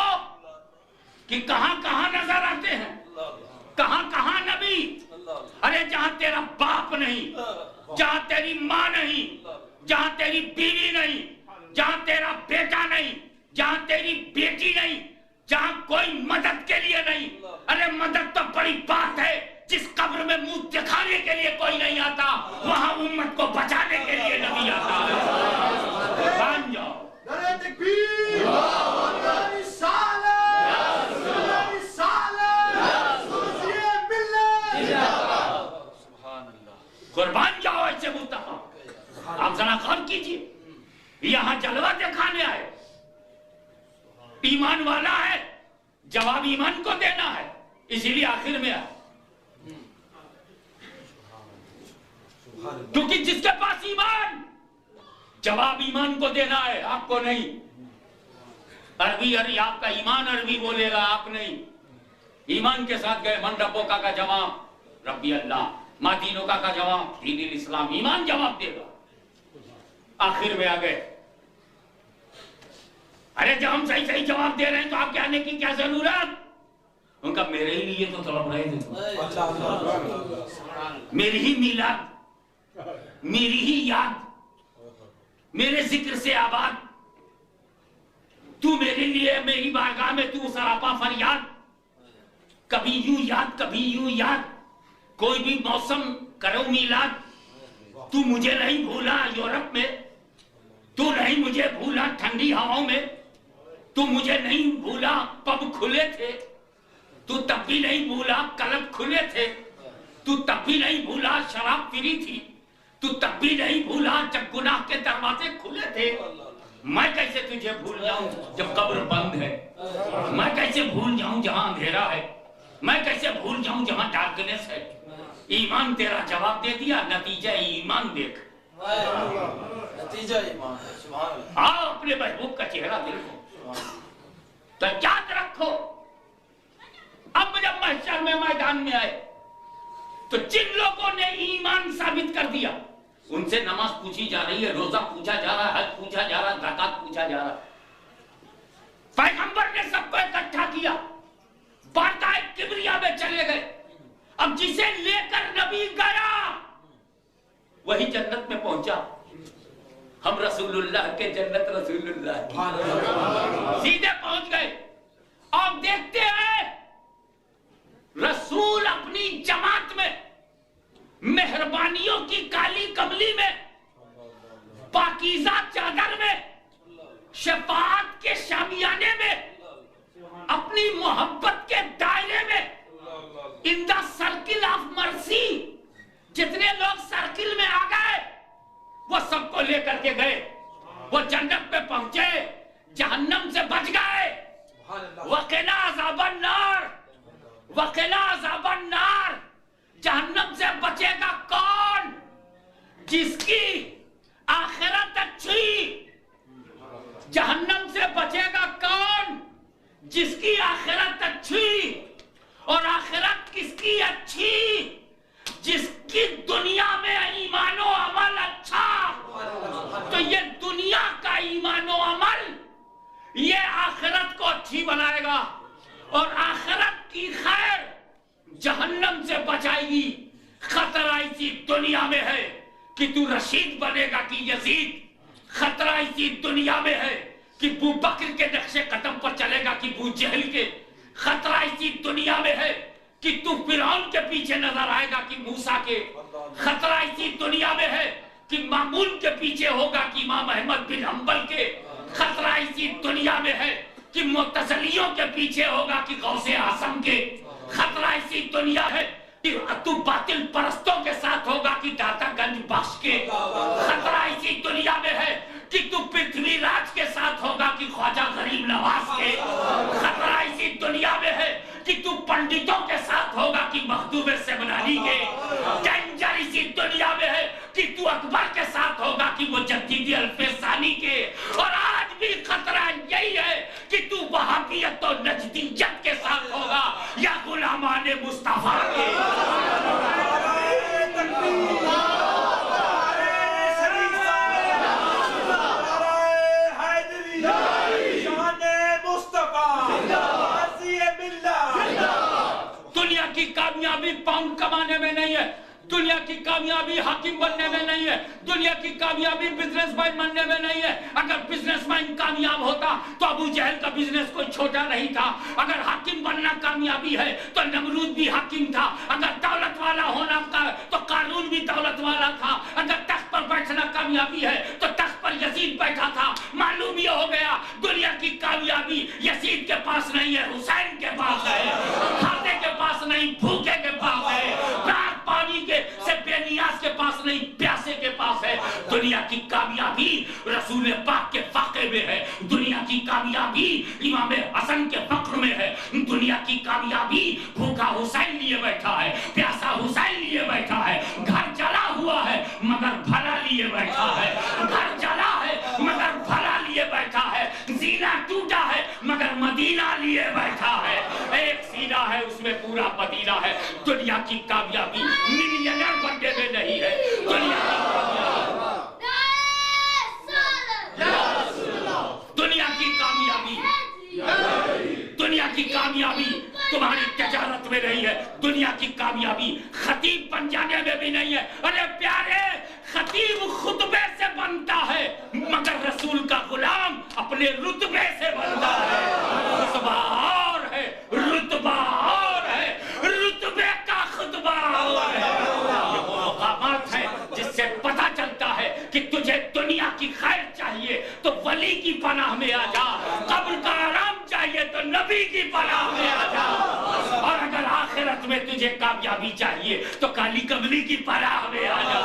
कि कहां कहां नजर आते हैं, कहां कहां नबी। अरे जहां तेरा बाप नहीं, जहां तेरी माँ नहीं, जहां तेरी बीवी नहीं, जहां तेरा बेटा नहीं, जहां तेरी बेटी नहीं, जहां कोई मदद के लिए नहीं। अरे मदद तो बड़ी बात है, जिस कब्र में मुंह दिखाने के लिए कोई नहीं आता, वहां उम्मत को बचाने के लिए नबी आता है। मान जाओ। कुर्बान जाओ ऐसे मुस्तफा। आप जरा गौर कीजिए, यहां जलवा दिखाने आए, ईमान वाला है, जवाब ईमान को देना है, इसीलिए आखिर में आए। क्योंकि जिसके पास ईमान, जवाब ईमान को देना है, आपको नहीं। अरबी आपका ईमान अरबी बोलेगा, आप नहीं। ईमान के साथ गए, मन रब्बो का जवाब रब्बी अल्लाह, मादीनो का जवाब दीन इस्लाम, ईमान जवाब देगा। आखिर में आ गए। अरे जब हम सही सही जवाब दे रहे हैं तो आपके आने की क्या जरूरत। उनका मेरे ही लिए तो तड़प रहे थे, मेरी ही मिलाद, मेरी ही याद, मेरे जिक्र से आबाद, तू मेरे लिए मेरी बारगाह में तू सरापा फरियाद। कभी यूं याद, कभी यूं याद, कोई भी मौसम करो मिलाद। तू मुझे नहीं भूला यूरोप में, तू नहीं मुझे भूला ठंडी हवाओं में, तू मुझे नहीं भूला पब खुले थे, तू तब भी नहीं भूला क्लब खुले थे, तू तब भी नहीं भूला शराब पीरी थी, तू तब भी नहीं भूला जब गुनाह के दरवाजे खुले थे। मैं कैसे तुझे भूल जाऊं जब कब्र बंद है, मैं कैसे भूल जाऊं जहां अंधेरा है, मैं कैसे भूल जाऊं जहां डार्कनेस है। ईमान तेरा जवाब दे दिया, नतीजा ईमान देख, नतीजा ईमान है। सुभान अल्लाह। आओ अपने महबूब का चेहरा देखो तो याद रखो। अब जब महशर में मैदान में आए तो जिन लोगों ने ईमान साबित कर दिया, उनसे नमाज पूछी जा रही है, रोजा पूछा जा रहा है, हज पूछा जा रहा है, ज़कात पूछा जा रहा है। पैगंबर ने सबको इकट्ठा किया, बारगाह किबरिया में चले गए। अब जिसे लेकर नबी गया वही जन्नत में पहुंचा। हम रसूलुल्लाह के जन्नत रसूलुल्लाह की सीधे पहुंच गए। और देखते हैं रसूल अपनी जमात में मेहरबानियों की काली कमली में, पाकीज़ा चादर में, शफाअत के शामियाने में, अपनी मोहब्बत के दायरे में, in the circle of mercy, जितने लोग सर्किल में आ गए वो सबको लेकर के गए। वो जन्नत पे पहुंचे, जहन्नम से बच गए। वक़िना अज़ाबन नार, वक़िना अज़ाबन नार। जहन्नम से बचेगा कौन? जिसकी आखिरत अच्छी। जहन्नम से बचेगा कौन? जिसकी आखिरत अच्छी। और आखिरत किसकी अच्छी? जिसकी दुनिया में ईमानो अमल अच्छा। तो ये दुनिया का ईमानो अमल ये आखिरत को अच्छी बनाएगा, और आखिरत की खैर जहन्नम से बचाएगी। खतरा इसी दुनिया में है कि तू रशीद बनेगा कि यजीद। खतरा इसी दुनिया में है कि बू बकर के नक्शे कदम पर चलेगा कि बू जहल के। खतरा इसी दुनिया में है कि तू फिरौन के पीछे नजर आएगा कि मूसा के। खतरा इसी दुनिया में है कि मामून के पीछे होगा कि इमाम अहमद बिन हंबल के। खतरा इसी दुनिया में है कि मुतज़िलियों के पीछे होगा कि गौसे आसम के। खतरा इसी दुनिया है कि तू बातिल परस्तों के साथ होगा कि दातागंज बख्श के। खतरा इसी दुनिया में है कि तू पृथ्वी राज के साथ होगा कि ख्वाजा गरीब नवाज के। खतरा इसी दुनिया में है कि तू पंडितों के साथ होगा कि मखदूम सेमनानी के। डेंजर इसी दुनिया में है कि तू अकबर के साथ होगा कि वो जद्दीदी अल्फेसानी के। और आज भी खतरा यही है कि तू वहाबियत और नजदीयत के साथ होगा या गुलामाने मुस्तफा के। दुनिया की कामयाबी पाउंड कमाने में नहीं है, दुनिया की कामयाबी हाकिम बनने में नहीं है, दुनिया की कामयाबी बिजनेसमैन बनने में नहीं है। अगर बिजनेसमैन कामयाब होता तो अबू जहल का बिजनेस कोई छोटा नहीं था। अगर हाकिम बनना कामयाबी है तो नमरूद भी हाकिम था। अगर दौलत वाला होना का तो कानून भी दौलत वाला था। अगर तख्त पर बैठना कामयाबी है तो तख्त पर यजीद बैठा था। मालूम ये हो गया दुनिया की कामयाबी यजीद के पास नहीं है, हुसैन के पास है। खाते के पास नहीं, भूखे के पास है। पानी के से बेनियाज के पास नहीं, प्यासे के पास है। दुनिया की कामयाबी रसूल पाक के फाके में है। दुनिया की कामयाबी इमाम हसन के फख्र में है। दुनिया की कामयाबी भूखा हुसैन लिए बैठा है, प्यासा हुसैन लिए बैठा है। घर जला हुआ है मगर भला लिए बैठा है। घर जला है मगर भला लिए बैठा है। जीना टूटा है मगर मदीना लिए बैठा है। एक सीना है उसमें पूरा मदीना है। दुनिया की कामयाबी मिलियनर बनने में नहीं है। दुनिया की कामयाबी तुम्हारी तजारत में नहीं है। दुनिया की कामयाबी खतीब बन जाने में भी नहीं है। अरे प्यारे, खतीब खुतबे से बनता है मगर रसूल का गुलाम अपने रुतबे से बनता है। रुतबा और है, रुतबा और है, रुतबे का खुतबा और है। ये वो मकामात है जिससे पता चलता है कि तुझे दुनिया की खैर चाहिए तो वली की पनाह में आ जा। कब्र का आराम चाहिए तो नबी की पनाह में आ जा। और अगर आखिरत में तुझे कामयाबी चाहिए तो काली कमली की पनाह में आ जा।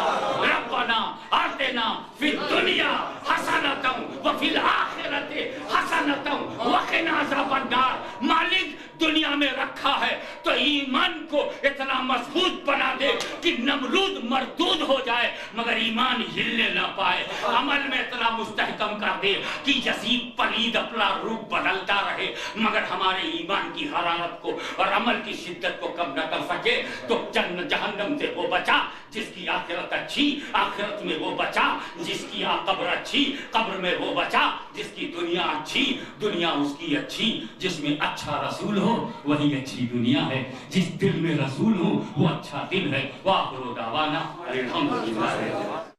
रब्बना आतिना फिद दुनिया हसनतम व फिल आखिरति हसनतम व क़िना अज़ाबन नार। मालिक दुनिया में रखा है तो ईमान को इतना मजबूत बना दे कि नमरूद मरदूद हो जाए मगर ईमान हिलने ना पाए। अमल में इतना मुस्तहकम कर दे कि यजीद पलीद अपना रूप बदलता रहे मगर हमारे ईमान की हरारत को और अमल की शिद्दत को कम न कर सके। तो जन्नत जहन्नम से वो बचा जिसकी आखिरत अच्छी, आखिरत में वो बचा जिसकी कब्र अच्छी, कब्र में वो बचा जिसकी दुनिया अच्छी, दुनिया उसकी अच्छी। जिसमें अच्छा रसूल हो वही अच्छी दुनिया है। जिस दिल में रसूल हो वो अच्छा दिल है। वाह दावाना अल्हम्दुलिल्लाह।